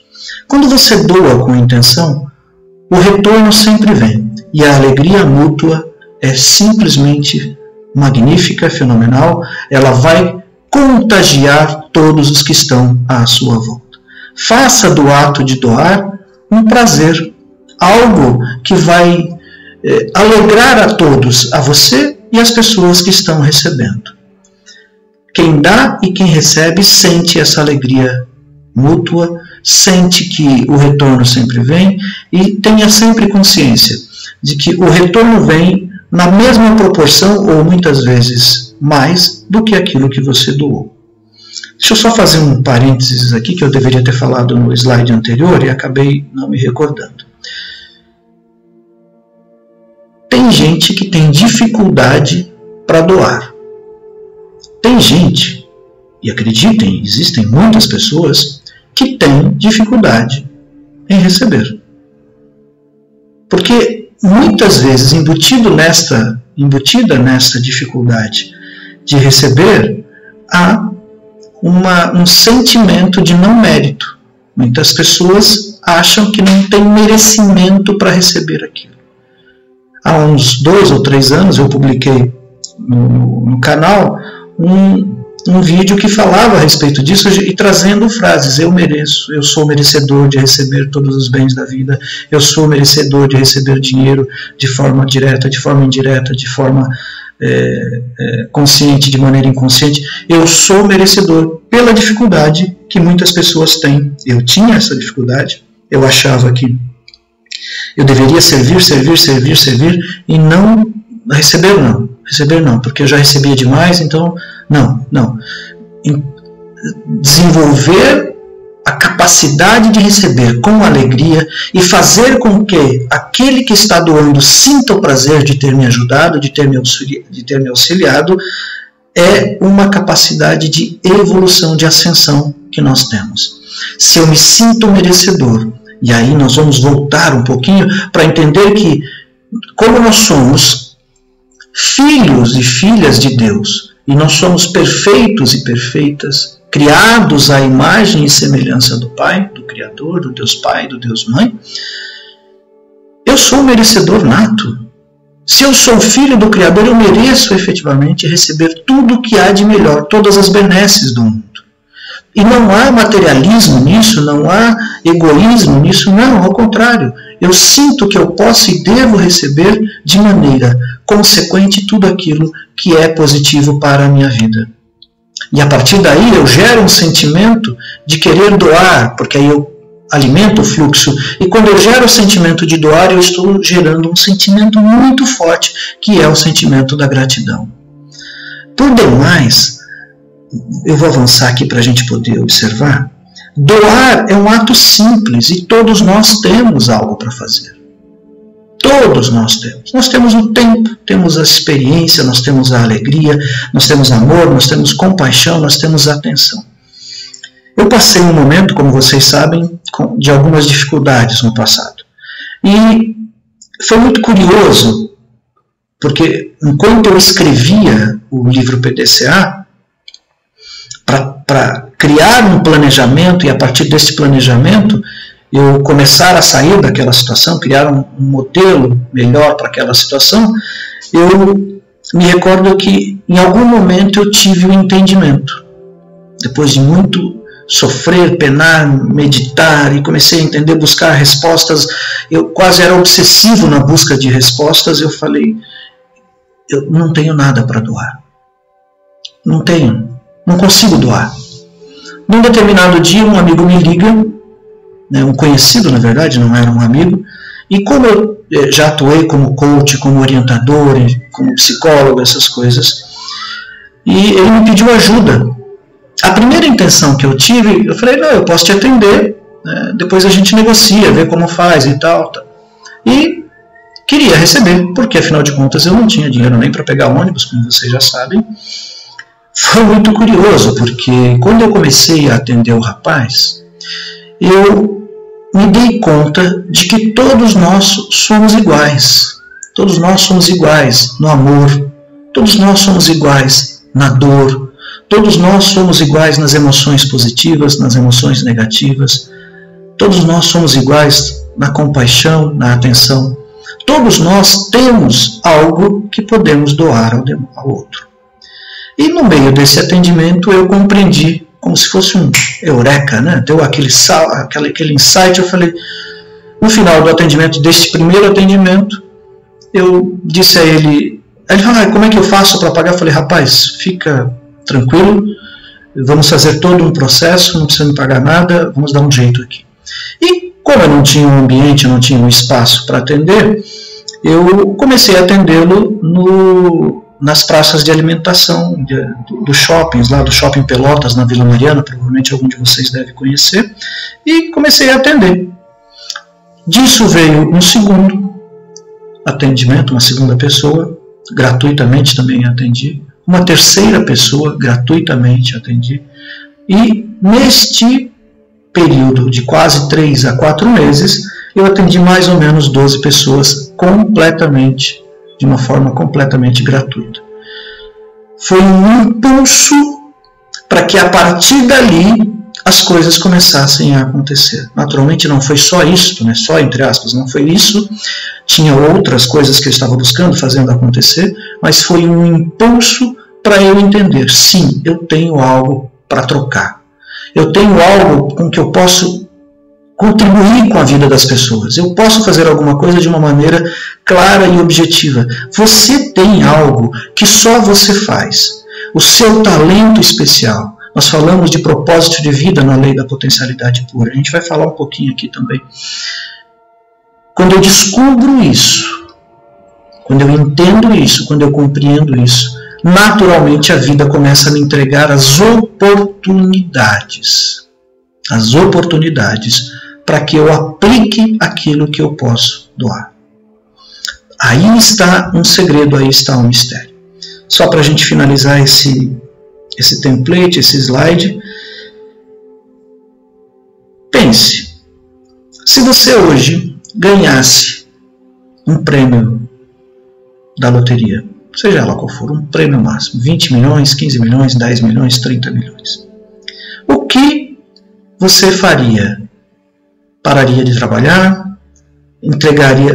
Quando você doa com intenção, o retorno sempre vem e a alegria mútua é simplesmente magnífica, fenomenal. Ela vai contagiar todos os que estão à sua volta. Faça do ato de doar um prazer, algo que vai alegrar a todos, a você e as pessoas que estão recebendo. Quem dá e quem recebe sente essa alegria mútua, sente que o retorno sempre vem e tenha sempre consciência de que o retorno vem na mesma proporção ou muitas vezes mais do que aquilo que você doou. Deixa eu só fazer um parênteses aqui que eu deveria ter falado no slide anterior e acabei não me recordando. Tem gente que tem dificuldade para doar. Tem gente, e acreditem, existem muitas pessoas que têm dificuldade em receber. Porque muitas vezes, embutida nesta dificuldade de receber, há um sentimento de não mérito. Muitas pessoas acham que não tem merecimento para receber aquilo. Há uns 2 ou 3 anos eu publiquei no canal um vídeo que falava a respeito disso e trazendo frases: eu mereço, eu sou merecedor de receber todos os bens da vida, eu sou merecedor de receber dinheiro de forma direta, de forma indireta, de forma consciente, de maneira inconsciente. Eu sou merecedor pela dificuldade que muitas pessoas têm. Eu tinha essa dificuldade, eu achava que eu deveria servir e não receber não, porque eu já recebia demais, então não. Desenvolver a capacidade de receber com alegria e fazer com que aquele que está doando sinta o prazer de ter me ajudado, de ter me auxiliado, é uma capacidade de evolução, de ascensão que nós temos. Se eu me sinto merecedor, e aí nós vamos voltar um pouquinho para entender que, como nós somos filhos e filhas de Deus, e nós somos perfeitos e perfeitas, criados à imagem e semelhança do Pai, do Criador, do Deus Pai, do Deus Mãe, eu sou um merecedor nato. Se eu sou filho do Criador, eu mereço efetivamente receber tudo o que há de melhor, todas as benesses do mundo. E não há materialismo nisso, não há egoísmo nisso, não, ao contrário. Eu sinto que eu posso e devo receber de maneira consequente tudo aquilo que é positivo para a minha vida. E a partir daí eu gero um sentimento de querer doar, porque aí eu alimento o fluxo. E quando eu gero o sentimento de doar, eu estou gerando um sentimento muito forte, que é o sentimento da gratidão. Por demais, eu vou avançar aqui para a gente poder observar. Doar é um ato simples e todos nós temos algo para fazer. Todos nós temos. Nós temos o tempo, temos a experiência, nós temos a alegria, nós temos amor, nós temos compaixão, nós temos atenção. Eu passei um momento, como vocês sabem, de algumas dificuldades no passado. E foi muito curioso, porque enquanto eu escrevia o livro PDCA, para criar um planejamento e a partir desse planejamento eu começar a sair daquela situação, criar um modelo melhor para aquela situação, eu me recordo que em algum momento eu tive um entendimento. Depois de muito sofrer, penar, meditar e comecei a entender, buscar respostas, eu quase era obsessivo na busca de respostas, eu falei, eu não tenho nada para doar. Não tenho. Não consigo doar. Num determinado dia, um amigo me liga, né, um conhecido, na verdade, não era um amigo, e como eu já atuei como coach, como orientador, como psicólogo, essas coisas, e ele me pediu ajuda. A primeira intenção que eu tive, eu falei, não, eu posso te atender, né, depois a gente negocia, vê como faz e tal. E queria receber, porque afinal de contas eu não tinha dinheiro nem para pegar ônibus, como vocês já sabem. Foi muito curioso, porque quando eu comecei a atender o rapaz, eu me dei conta de que todos nós somos iguais. Todos nós somos iguais no amor, todos nós somos iguais na dor, todos nós somos iguais nas emoções positivas, nas emoções negativas, todos nós somos iguais na compaixão, na atenção. Todos nós temos algo que podemos doar ao outro. E no meio desse atendimento eu compreendi, como se fosse um eureka, né? Deu aquele insight, eu falei, no final do atendimento, deste primeiro atendimento, eu disse a ele falou, como é que eu faço para pagar? Eu falei, rapaz, fica tranquilo, vamos fazer todo um processo, não precisa me pagar nada, vamos dar um jeito aqui. E como eu não tinha um ambiente, não tinha um espaço para atender, eu comecei a atendê-lo nas praças de alimentação dos shoppings, lá do Shopping Pelotas, na Vila Mariana, provavelmente algum de vocês deve conhecer, e comecei a atender. Disso veio um segundo atendimento, uma segunda pessoa, gratuitamente também atendi, uma terceira pessoa, gratuitamente atendi, e neste período de quase 3 a 4 meses, eu atendi mais ou menos 12 pessoas completamente, de uma forma completamente gratuita. Foi um impulso para que a partir dali as coisas começassem a acontecer. Naturalmente não foi só isso, né? Só entre aspas, não foi isso. Tinha outras coisas que eu estava buscando, fazendo acontecer, mas foi um impulso para eu entender, sim, eu tenho algo para trocar. Eu tenho algo com que eu posso contribuir com a vida das pessoas. Eu posso fazer alguma coisa de uma maneira clara e objetiva. Você tem algo que só você faz. O seu talento especial. Nós falamos de propósito de vida na lei da potencialidade pura. A gente vai falar um pouquinho aqui também. Quando eu descubro isso, quando eu entendo isso, quando eu compreendo isso, naturalmente a vida começa a me entregar as oportunidades. As oportunidades para que eu aplique aquilo que eu posso doar. Aí está um segredo, aí está um mistério. Só para a gente finalizar esse template, esse slide. Pense, se você hoje ganhasse um prêmio da loteria, seja ela qual for, um prêmio máximo, 20 milhões, 15 milhões, 10 milhões, 30 milhões. O que você faria? Pararia de trabalhar,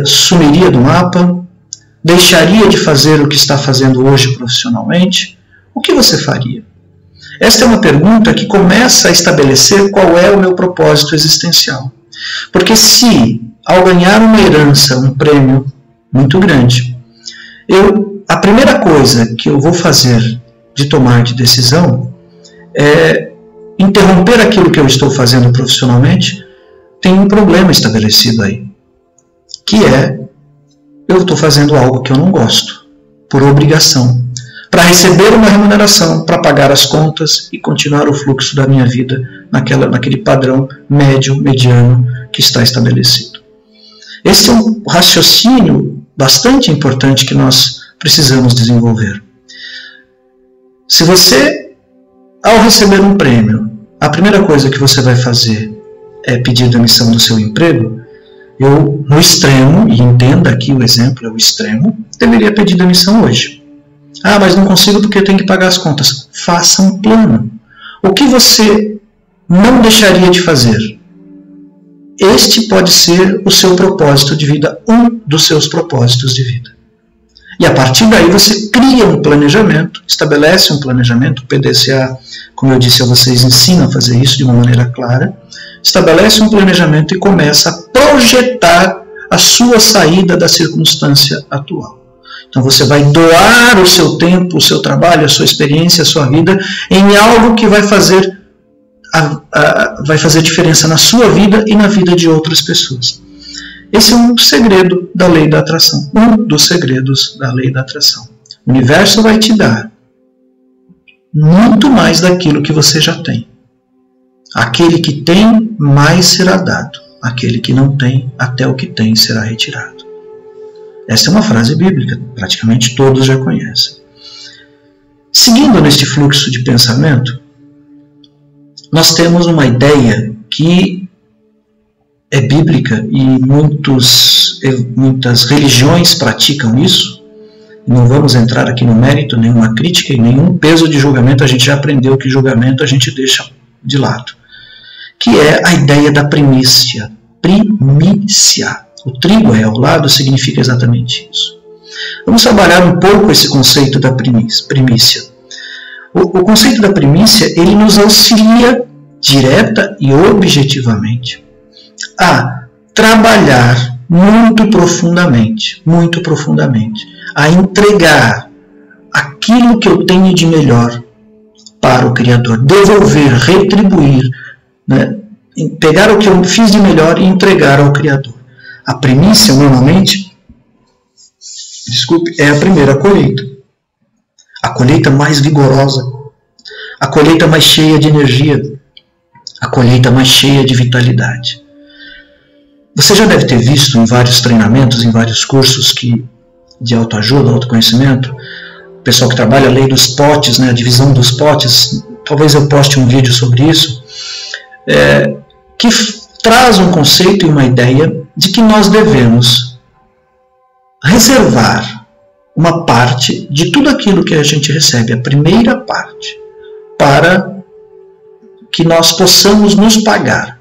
sumiria do mapa, deixaria de fazer o que está fazendo hoje profissionalmente? O que você faria? Esta é uma pergunta que começa a estabelecer qual é o meu propósito existencial. Porque se, ao ganhar uma herança, um prêmio muito grande, a primeira coisa que eu vou fazer de tomar de decisão é interromper aquilo que eu estou fazendo profissionalmente, tem um problema estabelecido aí, que é, eu estou fazendo algo que eu não gosto, por obrigação, para receber uma remuneração, para pagar as contas e continuar o fluxo da minha vida naquele padrão médio, mediano que está estabelecido. Esse é um raciocínio bastante importante que nós precisamos desenvolver. Se você, ao receber um prêmio, a primeira coisa que você vai fazer é pedir demissão do seu emprego, eu, no extremo, e entenda aqui o exemplo, é o extremo, deveria pedir demissão hoje. Ah, mas não consigo porque eu tenho que pagar as contas. Faça um plano. O que você não deixaria de fazer? Este pode ser o seu propósito de vida, um dos seus propósitos de vida. E a partir daí você cria um planejamento, estabelece um planejamento, o PDCA, como eu disse a vocês, ensina a fazer isso de uma maneira clara, estabelece um planejamento e começa a projetar a sua saída da circunstância atual. Então você vai doar o seu tempo, o seu trabalho, a sua experiência, a sua vida em algo que vai fazer diferença na sua vida e na vida de outras pessoas. Esse é um segredo da lei da atração, um dos segredos da lei da atração. O universo vai te dar muito mais daquilo que você já tem. Aquele que tem, mais será dado. Aquele que não tem, até o que tem será retirado. Esta é uma frase bíblica, praticamente todos já conhecem. Seguindo neste fluxo de pensamento, nós temos uma ideia que é bíblica e muitas religiões praticam isso. Não vamos entrar aqui no mérito, nenhuma crítica e nenhum peso de julgamento. A gente já aprendeu que julgamento a gente deixa de lado. Que é a ideia da primícia. Primícia. O trigo é ao lado significa exatamente isso. Vamos trabalhar um pouco esse conceito da primícia. O conceito da primícia, ele nos auxilia direta e objetivamente a trabalhar muito profundamente, a entregar aquilo que eu tenho de melhor para o Criador, devolver, retribuir, né? Pegar o que eu fiz de melhor e entregar ao Criador. A primícia, normalmente, é a primeira colheita. A colheita mais vigorosa, a colheita mais cheia de energia, a colheita mais cheia de vitalidade. Você já deve ter visto em vários treinamentos, em vários cursos de autoajuda, autoconhecimento, o pessoal que trabalha a lei dos potes, né, a divisão dos potes, talvez eu poste um vídeo sobre isso, que traz um conceito e uma ideia de que nós devemos reservar uma parte de tudo aquilo que a gente recebe, a primeira parte, para que nós possamos nos pagar,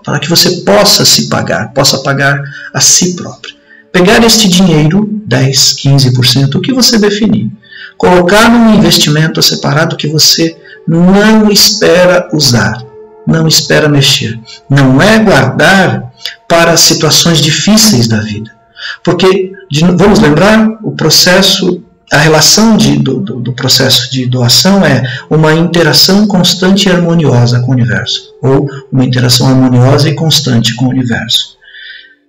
para que você possa se pagar, possa pagar a si próprio. Pegar este dinheiro, 10%, 15%, o que você definir, colocar num investimento separado que você não espera usar, não espera mexer. Não é guardar para situações difíceis da vida. Porque, vamos lembrar, o processo, a relação do processo de doação é uma interação constante e harmoniosa com o universo. Ou uma interação harmoniosa e constante com o universo.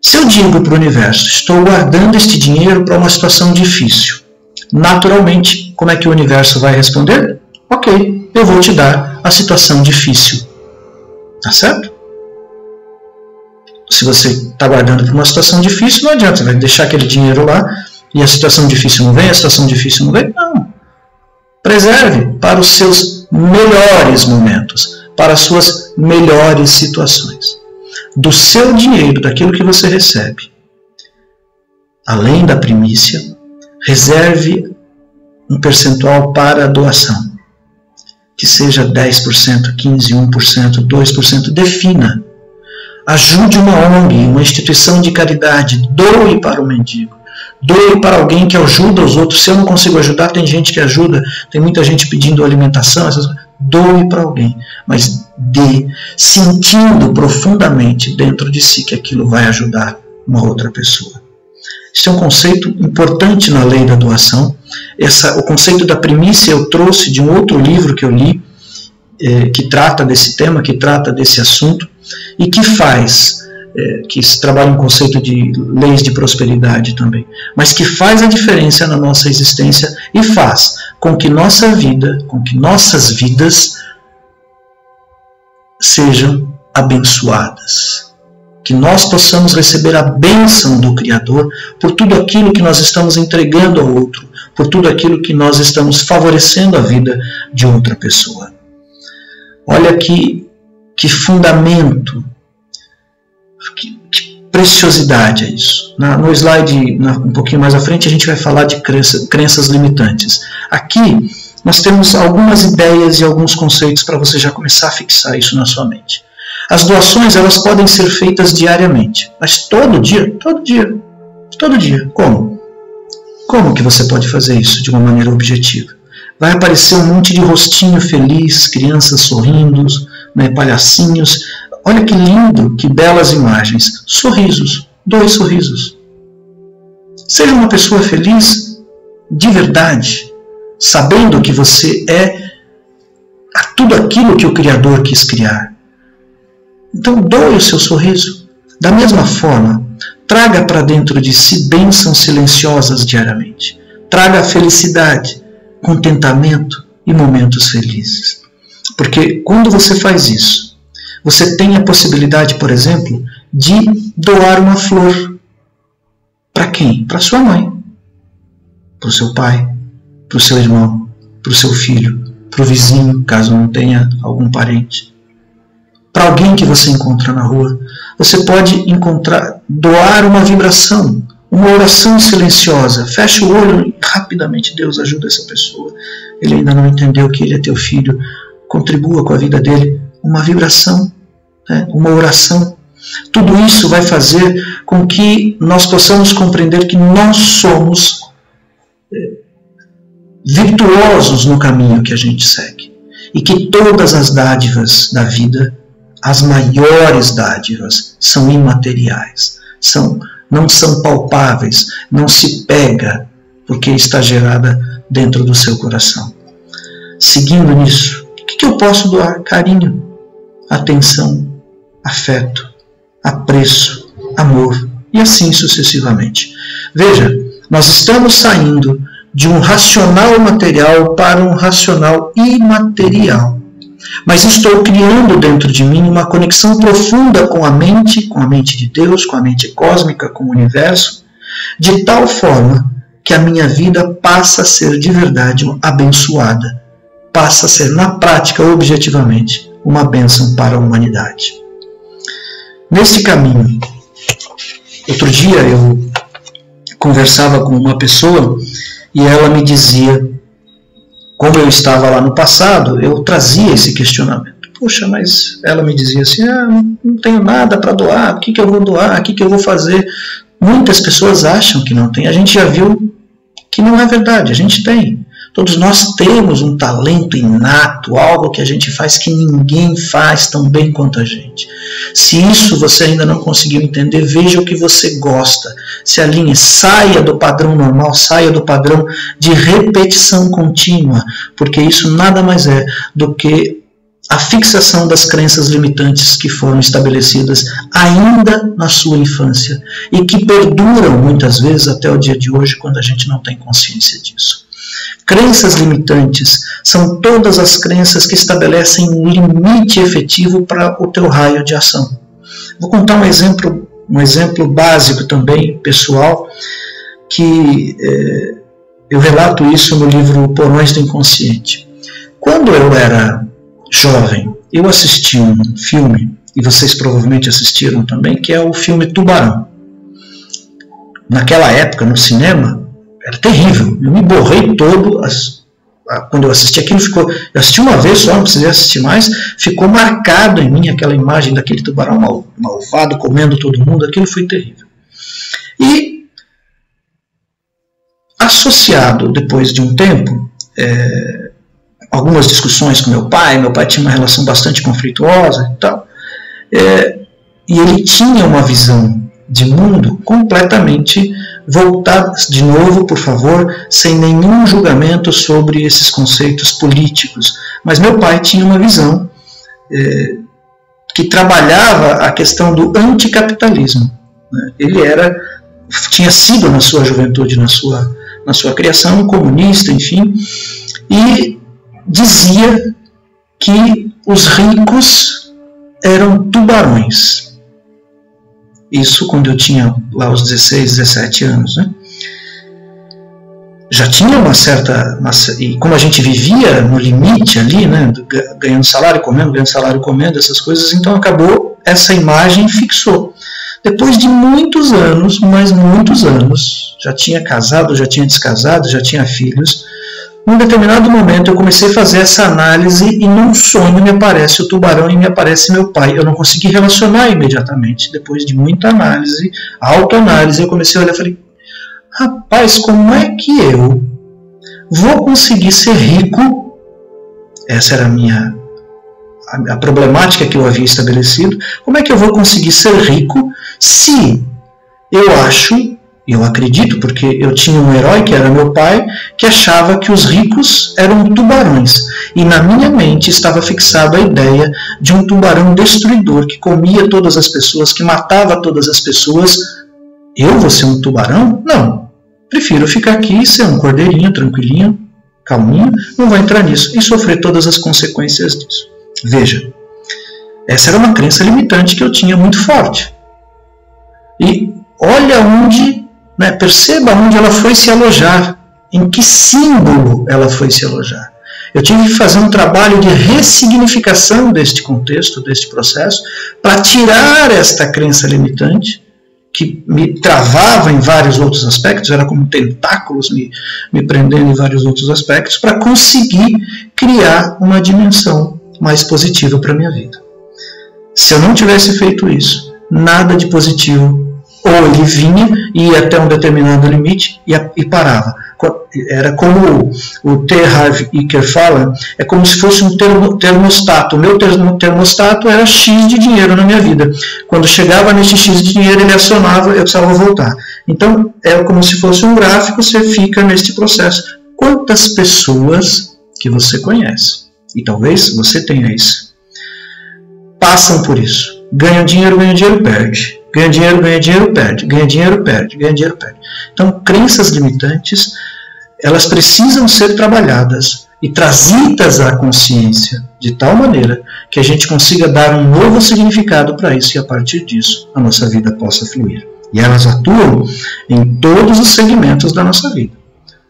Se eu digo para o universo, estou guardando este dinheiro para uma situação difícil, naturalmente, como é que o universo vai responder? Ok, eu vou te dar a situação difícil. Tá certo? Se você está guardando para uma situação difícil, não adianta, você vai deixar aquele dinheiro lá e a situação difícil não vem, a situação difícil não vem. Não. Preserve para os seus melhores momentos, para as suas melhores situações. Do seu dinheiro, daquilo que você recebe, além da primícia, reserve um percentual para a doação. Que seja 10%, 15%, 1%, 2%, defina. Ajude uma ONG, uma instituição de caridade, doe para o mendigo, doe para alguém que ajuda os outros. Se eu não consigo ajudar, tem gente que ajuda, tem muita gente pedindo alimentação, doe para alguém, mas dê, sentindo profundamente dentro de si que aquilo vai ajudar uma outra pessoa. Esse é um conceito importante na lei da doação. O conceito da primícia eu trouxe de um outro livro que eu li, que trata desse tema, que trata desse assunto, e que trabalha um conceito de leis de prosperidade também, mas que faz a diferença na nossa existência e faz com que nossa vida, com que nossas vidas sejam abençoadas. Que nós possamos receber a bênção do Criador por tudo aquilo que nós estamos entregando ao outro, por tudo aquilo que nós estamos favorecendo a vida de outra pessoa. Olha que fundamento, que preciosidade é isso. No slide, um pouquinho mais à frente, a gente vai falar de crenças limitantes. Aqui nós temos algumas ideias e alguns conceitos para você já começar a fixar isso na sua mente. As doações, elas podem ser feitas diariamente, mas todo dia. Como? Como que você pode fazer isso de uma maneira objetiva? Vai aparecer um monte de rostinho feliz, crianças sorrindo, né, palhacinhos. Olha que lindo, que belas imagens. Sorrisos, 2 sorrisos. Seja uma pessoa feliz de verdade, sabendo que você é tudo aquilo que o Criador quis criar. Então doe o seu sorriso. Da mesma forma, traga para dentro de si bênçãos silenciosas diariamente. Traga felicidade, contentamento e momentos felizes. Porque quando você faz isso, você tem a possibilidade, por exemplo, de doar uma flor. Para quem? Para sua mãe, para o seu pai, para o seu irmão, para o seu filho, para o vizinho, caso não tenha algum parente. Para alguém que você encontra na rua. Você pode doar uma vibração, uma oração silenciosa. Fecha o olho e rapidamente Deus ajuda essa pessoa. Ele ainda não entendeu que ele é teu filho. Contribua com a vida dele. Uma vibração, uma oração. Tudo isso vai fazer com que nós possamos compreender que nós somos virtuosos no caminho que a gente segue. E que todas as dádivas da vida, as maiores dádivas, são imateriais, não são palpáveis, não se pega, porque está gerada dentro do seu coração. Seguindo nisso, o que eu posso doar? Carinho, atenção, afeto, apreço, amor, e assim sucessivamente. Veja, nós estamos saindo de um racional material para um racional imaterial. Mas estou criando dentro de mim uma conexão profunda com a mente de Deus, com a mente cósmica, com o universo, de tal forma que a minha vida passa a ser de verdade abençoada, passa a ser na prática, objetivamente, uma bênção para a humanidade. Nesse caminho, outro dia eu conversava com uma pessoa e ela me dizia, como eu estava lá no passado, eu trazia esse questionamento. Puxa, mas ela me dizia assim, não tenho nada para doar, o que eu vou doar, o que eu vou fazer? Muitas pessoas acham que não tem, a gente já viu que não é verdade, a gente tem. Todos nós temos um talento inato, algo que a gente faz que ninguém faz tão bem quanto a gente. Se isso você ainda não conseguiu entender, veja o que você gosta. Se alinhe, saia do padrão normal, saia do padrão de repetição contínua, porque isso nada mais é do que a fixação das crenças limitantes que foram estabelecidas ainda na sua infância e que perduram muitas vezes até o dia de hoje, quando a gente não tem consciência disso. Crenças limitantes são todas as crenças que estabelecem um limite efetivo para o teu raio de ação. Vou contar um exemplo básico também, pessoal, que eu relato isso no livro Porões do Inconsciente. Quando eu era jovem, eu assisti um filme, e vocês provavelmente assistiram também, que é o filme Tubarão. Naquela época, no cinema, era terrível. Eu me borrei todo. Quando eu assisti aquilo, eu assisti uma vez só, não precisei assistir mais. Ficou marcado em mim aquela imagem daquele tubarão malvado comendo todo mundo. Aquilo foi terrível. E associado, depois de um tempo, algumas discussões com meu pai tinha uma relação bastante conflituosa e tal, e ele tinha uma visão de mundo completamente voltada, de novo, por favor, sem nenhum julgamento sobre esses conceitos políticos, mas meu pai tinha uma visão que trabalhava a questão do anticapitalismo, né? Ele tinha sido na sua juventude, na sua criação, comunista, enfim, e dizia que os ricos eram tubarões. Isso quando eu tinha lá os 16, 17 anos, né? Já tinha uma certa... E como a gente vivia no limite ali, né? Ganhando salário, comendo, essas coisas, então acabou, essa imagem fixou. Depois de muitos anos, mas muitos anos, já tinha casado, já tinha descasado, já tinha filhos, num determinado momento eu comecei a fazer essa análise e num sonho me aparece o tubarão e me aparece meu pai. Eu não consegui relacionar imediatamente. Depois de muita análise, autoanálise, eu comecei a olhar e falei, rapaz, como é que eu vou conseguir ser rico? Essa era a problemática que eu havia estabelecido. Como é que eu vou conseguir ser rico se eu acredito, porque eu tinha um herói que era meu pai, que achava que os ricos eram tubarões. E na minha mente estava fixada a ideia de um tubarão destruidor, que comia todas as pessoas, que matava todas as pessoas. Eu vou ser um tubarão? Não. Prefiro ficar aqui e ser um cordeirinho, tranquilinho, calminho, não vou entrar nisso e sofrer todas as consequências disso. Veja, essa era uma crença limitante que eu tinha muito forte. E olha onde... perceba onde ela foi se alojar, em que símbolo ela foi se alojar. Eu tive que fazer um trabalho de ressignificação deste contexto, deste processo, para tirar esta crença limitante, que me travava em vários outros aspectos, era como tentáculos me prendendo em vários outros aspectos, para conseguir criar uma dimensão mais positiva para a minha vida. Se eu não tivesse feito isso, nada de positivo, ou ele vinha e ia até um determinado limite e parava. Era como o T. Harv Eker fala, é como se fosse um termostato. O meu termostato era X de dinheiro na minha vida. Quando chegava nesse X de dinheiro, ele acionava, eu precisava voltar. Então, é como se fosse um gráfico, você fica neste processo. Quantas pessoas que você conhece, e talvez você tenha isso, passam por isso? Ganham dinheiro, perde. Ganha dinheiro, perde. Ganha dinheiro, perde. Então, crenças limitantes, elas precisam ser trabalhadas e trazidas à consciência de tal maneira que a gente consiga dar um novo significado para isso e a partir disso a nossa vida possa fluir. E elas atuam em todos os segmentos da nossa vida.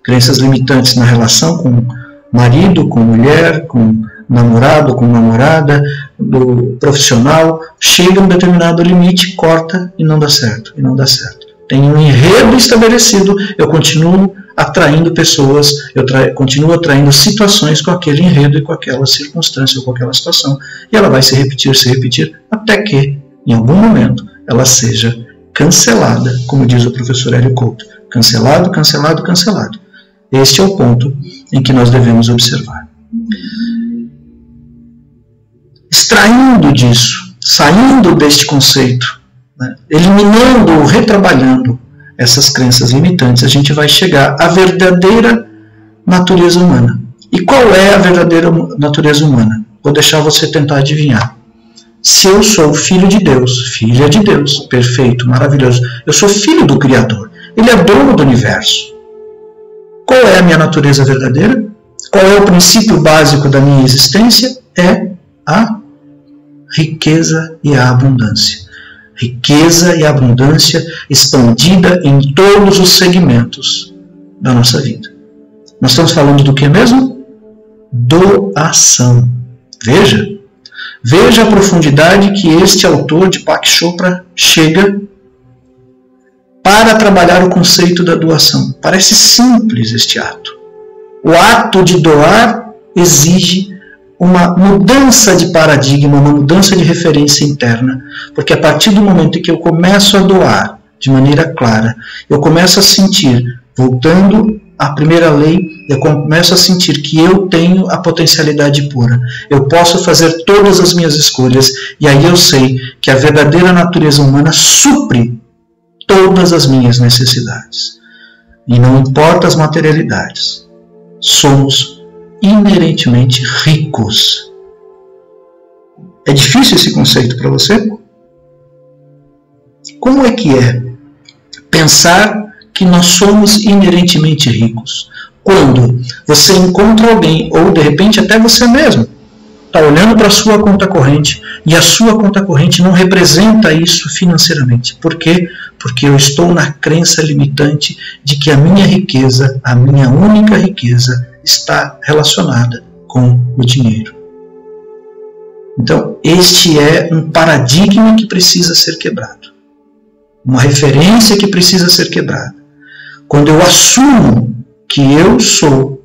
Crenças limitantes na relação com marido, com mulher, com namorado, com namorada, do profissional, chega a um determinado limite, corta e não dá certo, Tem um enredo estabelecido, eu continuo atraindo pessoas, continuo atraindo situações com aquele enredo e com aquela circunstância ou com aquela situação, e ela vai se repetir, até que, em algum momento, ela seja cancelada, como diz o professor Hélio Couto. Cancelado. Este é o ponto em que nós devemos observar. Extraindo disso, saindo deste conceito, eliminando ou retrabalhando essas crenças limitantes, a gente vai chegar à verdadeira natureza humana. E qual é a verdadeira natureza humana? Vou deixar você tentar adivinhar. Se eu sou filho de Deus, filha de Deus, perfeito, maravilhoso, eu sou filho do Criador, Ele é dono do universo. Qual é a minha natureza verdadeira? Qual é o princípio básico da minha existência? É a riqueza e a abundância. Riqueza e abundância expandida em todos os segmentos da nossa vida. Nós estamos falando do que mesmo? Doação. Veja a profundidade que este autor de Deepak Chopra chega para trabalhar o conceito da doação. Parece simples este ato. O ato de doar exige uma mudança de paradigma, uma mudança de referência interna, porque a partir do momento em que eu começo a doar de maneira clara, eu começo a sentir Voltando à primeira lei, eu começo a sentir que eu tenho a potencialidade pura. Eu posso fazer todas as minhas escolhas, e aí eu sei que a verdadeira natureza humana supre todas as minhas necessidades. E não importa as materialidades, somos inerentemente ricos. É difícil esse conceito para você? Como é que é pensar que nós somos inerentemente ricos? Quando você encontra alguém, ou de repente até você mesmo, está olhando para a sua conta corrente e a sua conta corrente não representa isso financeiramente. Por quê? Porque eu estou na crença limitante de que a minha riqueza, a minha única riqueza, está relacionada com o dinheiro. Então, este é um paradigma que precisa ser quebrado. Uma referência que precisa ser quebrada. Quando eu assumo que eu sou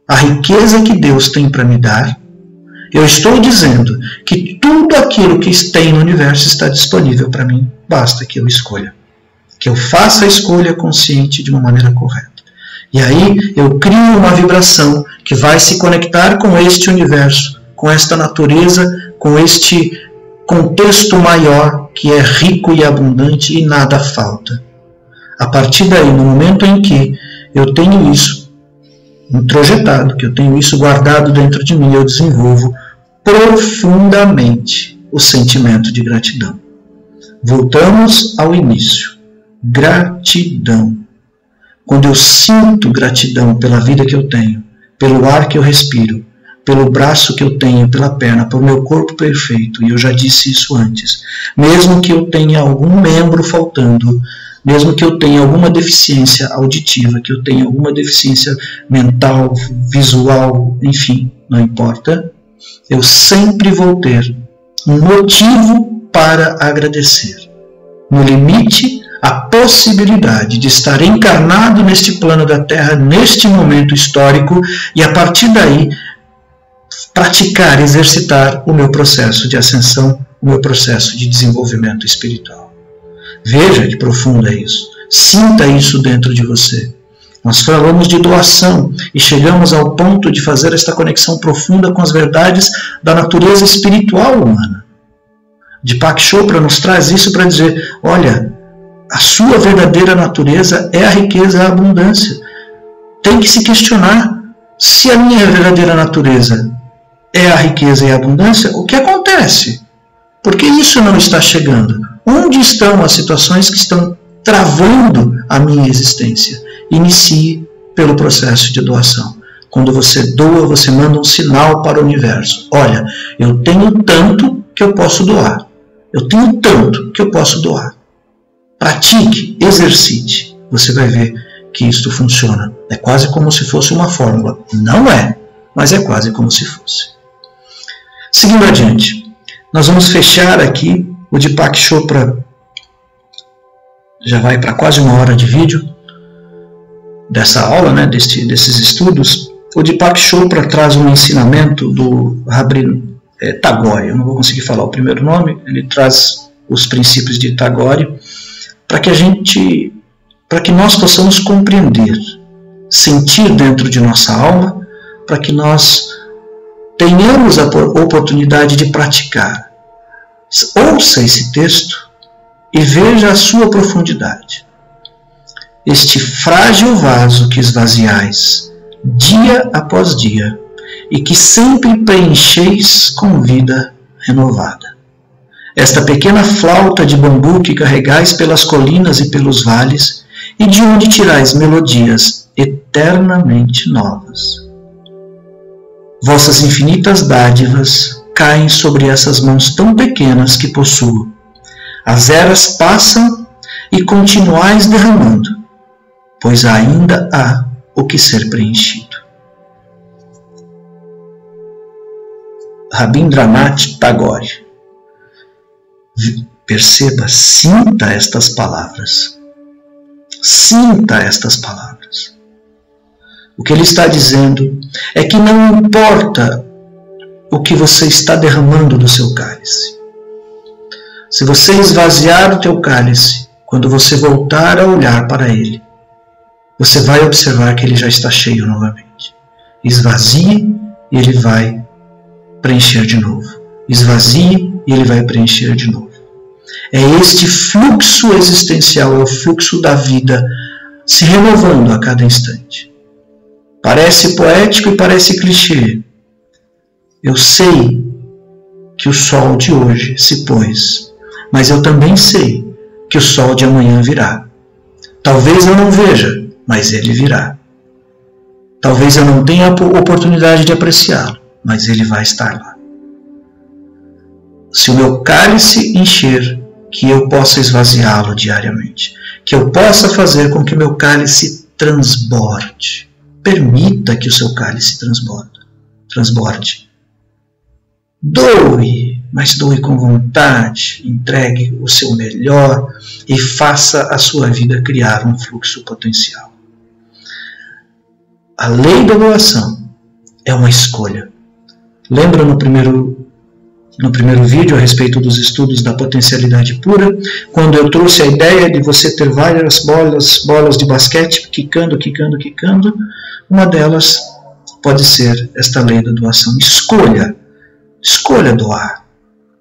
a riqueza que Deus tem para me dar, eu estou dizendo que tudo aquilo que tem no universo está disponível para mim, basta que eu escolha. Que eu faça a escolha consciente de uma maneira correta. E aí eu crio uma vibração que vai se conectar com este universo, com esta natureza, com este contexto maior que é rico e abundante e nada falta. A partir daí, no momento em que eu tenho isso introjetado, que eu tenho isso guardado dentro de mim, eu desenvolvo profundamente o sentimento de gratidão. Voltamos ao início. Gratidão. Quando eu sinto gratidão pela vida que eu tenho, pelo ar que eu respiro, pelo braço que eu tenho, pela perna, pelo meu corpo perfeito, e eu já disse isso antes, mesmo que eu tenha algum membro faltando, mesmo que eu tenha alguma deficiência auditiva, que eu tenha alguma deficiência mental, visual, enfim, não importa, eu sempre vou ter um motivo para agradecer. No limite, a possibilidade de estar encarnado neste plano da Terra, neste momento histórico, e a partir daí praticar, exercitar o meu processo de ascensão, o meu processo de desenvolvimento espiritual. Veja que profundo é isso. Sinta isso dentro de você. Nós falamos de doação e chegamos ao ponto de fazer esta conexão profunda com as verdades da natureza espiritual humana. Deepak Chopra nos traz isso para dizer, olha, a sua verdadeira natureza é a riqueza, a abundância. Tem que se questionar, se a minha verdadeira natureza é a riqueza e a abundância, o que acontece? Por que isso não está chegando? Onde estão as situações que estão travando a minha existência? Inicie pelo processo de doação. Quando você doa, você manda um sinal para o universo. Olha, eu tenho tanto que eu posso doar. Eu tenho tanto que eu posso doar. Pratique, exercite. Você vai ver que isto funciona. É quase como se fosse uma fórmula. Não é, mas é quase como se fosse. Seguindo adiante, nós vamos fechar aqui. O Deepak Chopra já vai para quase 1 hora de vídeo dessa aula, né, desses estudos. O Deepak Chopra traz um ensinamento do Rabindranath Tagore. Eu não vou conseguir falar o primeiro nome. Ele traz os princípios de Tagore para que nós possamos compreender, sentir dentro de nossa alma, para que nós tenhamos a oportunidade de praticar. Ouça esse texto e veja a sua profundidade. Este frágil vaso que esvaziais, dia após dia, e que sempre preencheis com vida renovada. Esta pequena flauta de bambu que carregais pelas colinas e pelos vales, e de onde tirais melodias eternamente novas. Vossas infinitas dádivas caem sobre essas mãos tão pequenas que possuo. As eras passam e continuais derramando, pois ainda há o que ser preenchido. Rabindranath Tagore. Perceba, sinta estas palavras. Sinta estas palavras. O que ele está dizendo é que não importa o que você está derramando do seu cálice. Se você esvaziar o teu cálice, quando você voltar a olhar para ele, você vai observar que ele já está cheio novamente. Esvazie e ele vai preencher de novo. Esvazie e ele vai preencher de novo. É este fluxo existencial, é o fluxo da vida se renovando a cada instante. Parece poético e parece clichê. Eu sei que o sol de hoje se pôs, mas eu também sei que o sol de amanhã virá. Talvez eu não veja, mas ele virá. Talvez eu não tenha a oportunidade de apreciá-lo, mas ele vai estar lá. Se o meu cálice encher, que eu possa esvaziá-lo diariamente, que eu possa fazer com que o meu cálice transborde. Permita que o seu cálice transborde. Doe, mas doe com vontade, entregue o seu melhor e faça a sua vida criar um fluxo potencial. A lei da doação é uma escolha. Lembra no primeiro vídeo a respeito dos estudos da potencialidade pura, quando eu trouxe a ideia de você ter várias bolas de basquete quicando, uma delas pode ser esta lei da doação. Escolha doar.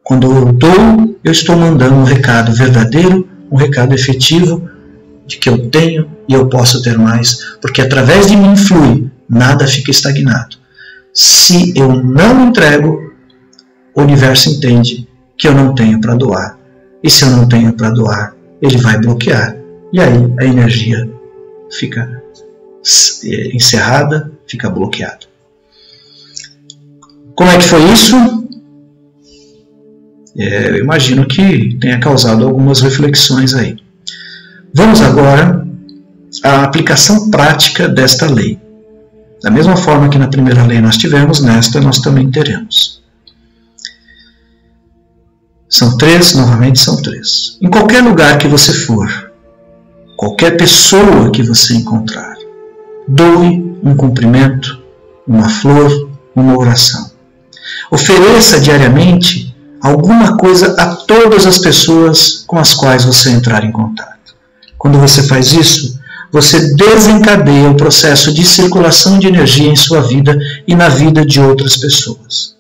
Quando eu dou, eu estou mandando um recado verdadeiro, um recado efetivo, de que eu tenho e eu posso ter mais, porque através de mim flui, nada fica estagnado. Se eu não entrego, o universo entende que eu não tenho para doar. E se eu não tenho para doar, ele vai bloquear. E aí a energia fica encerrada, fica bloqueada. Como é que foi isso? Eu imagino que tenha causado algumas reflexões aí. Vamos agora à aplicação prática desta lei. Da mesma forma que na primeira lei nós tivemos, nesta nós também teremos. São três, novamente são três. Em qualquer lugar que você for, qualquer pessoa que você encontrar, doe um cumprimento, uma flor, uma oração. Ofereça diariamente alguma coisa a todas as pessoas com as quais você entrar em contato. Quando você faz isso, você desencadeia o processo de circulação de energia em sua vida e na vida de outras pessoas.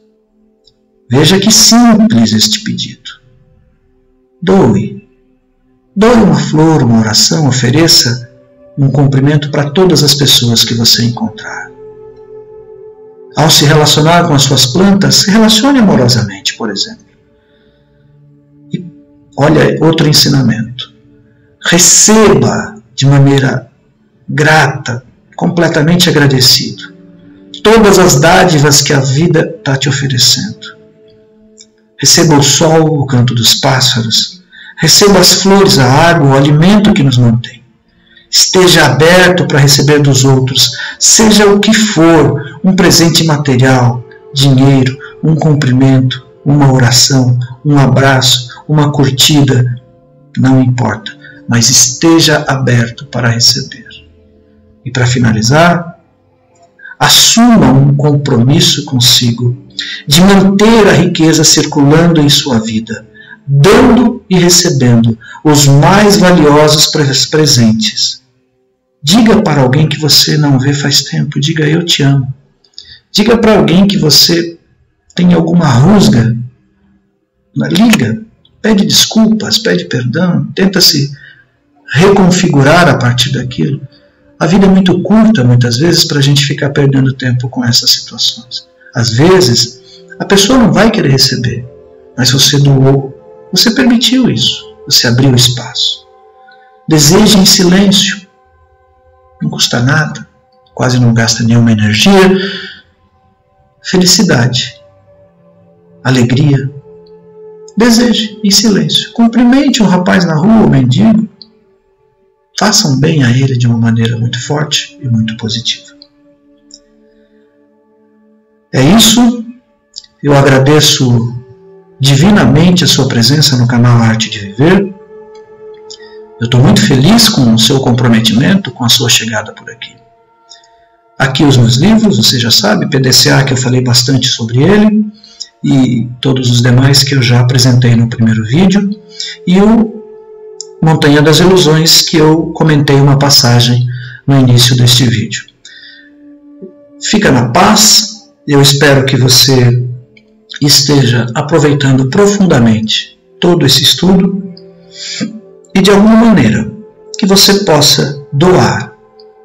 Veja que simples este pedido. Doe. Doe uma flor, uma oração, ofereça um cumprimento para todas as pessoas que você encontrar. Ao se relacionar com as suas plantas, se relacione amorosamente, por exemplo. E olha outro ensinamento. Receba de maneira grata, completamente agradecido, todas as dádivas que a vida está te oferecendo. Receba o sol, o canto dos pássaros, receba as flores, a água, o alimento que nos mantém. Esteja aberto para receber dos outros, seja o que for, um presente material, dinheiro, um cumprimento, uma oração, um abraço, uma curtida, não importa, mas esteja aberto para receber. E para finalizar, assuma um compromisso consigo de manter a riqueza circulando em sua vida, dando e recebendo os mais valiosos presentes. Diga para alguém que você não vê faz tempo, diga eu te amo. Diga para alguém que você tem alguma rusga, liga, pede desculpas, pede perdão, tenta se reconfigurar a partir daquilo. A vida é muito curta, muitas vezes, para a gente ficar perdendo tempo com essas situações. Às vezes, a pessoa não vai querer receber, mas você doou, você permitiu isso, você abriu espaço. Deseje em silêncio, não custa nada, quase não gasta nenhuma energia. Felicidade, alegria. Deseje em silêncio. Cumprimente um rapaz na rua, um mendigo. Façam bem a ele de uma maneira muito forte e muito positiva. É isso. Eu agradeço divinamente a sua presença no canal Arte de Viver. Eu estou muito feliz com o seu comprometimento, com a sua chegada por aqui. Aqui os meus livros, você já sabe, PDCA, que eu falei bastante sobre ele, e todos os demais que eu já apresentei no primeiro vídeo, e o Montanha das Ilusões, que eu comentei uma passagem no início deste vídeo. Fica na paz, eu espero que você esteja aproveitando profundamente todo esse estudo e de alguma maneira que você possa doar,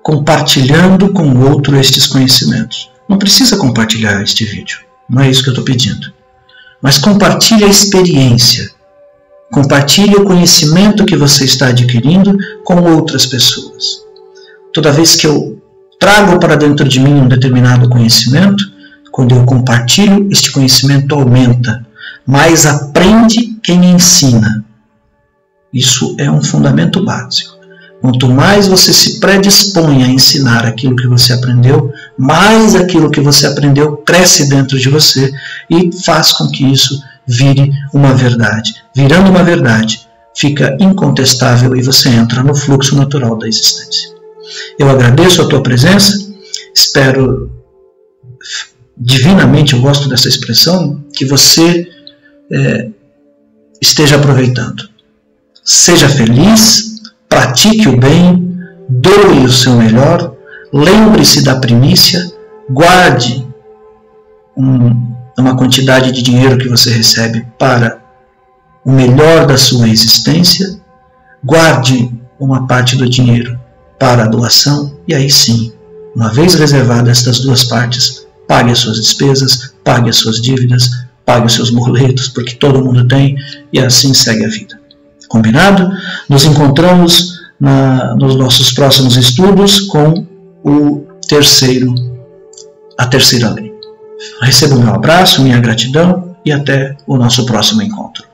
compartilhando com o outro estes conhecimentos. Não precisa compartilhar este vídeo, não é isso que eu estou pedindo. Mas compartilhe a experiência, compartilhe o conhecimento que você está adquirindo com outras pessoas. Toda vez que eu trago para dentro de mim um determinado conhecimento, quando eu compartilho, este conhecimento aumenta. Mais aprende quem ensina. Isso é um fundamento básico. Quanto mais você se predispõe a ensinar aquilo que você aprendeu, mais aquilo que você aprendeu cresce dentro de você e faz com que isso vire uma verdade. Virando uma verdade, fica incontestável e você entra no fluxo natural da existência. Eu agradeço a tua presença, espero divinamente, eu gosto dessa expressão, que você esteja aproveitando. Seja feliz, pratique o bem, doe o seu melhor, lembre-se da primícia, guarde uma quantidade de dinheiro que você recebe para o melhor da sua existência, guarde uma parte do dinheiro para a doação e aí sim, uma vez reservadas estas duas partes, pague as suas despesas, pague as suas dívidas, pague os seus boletos, porque todo mundo tem, e assim segue a vida. Combinado? Nos encontramos nos nossos próximos estudos com a terceira lei. Receba o meu abraço, minha gratidão e até o nosso próximo encontro.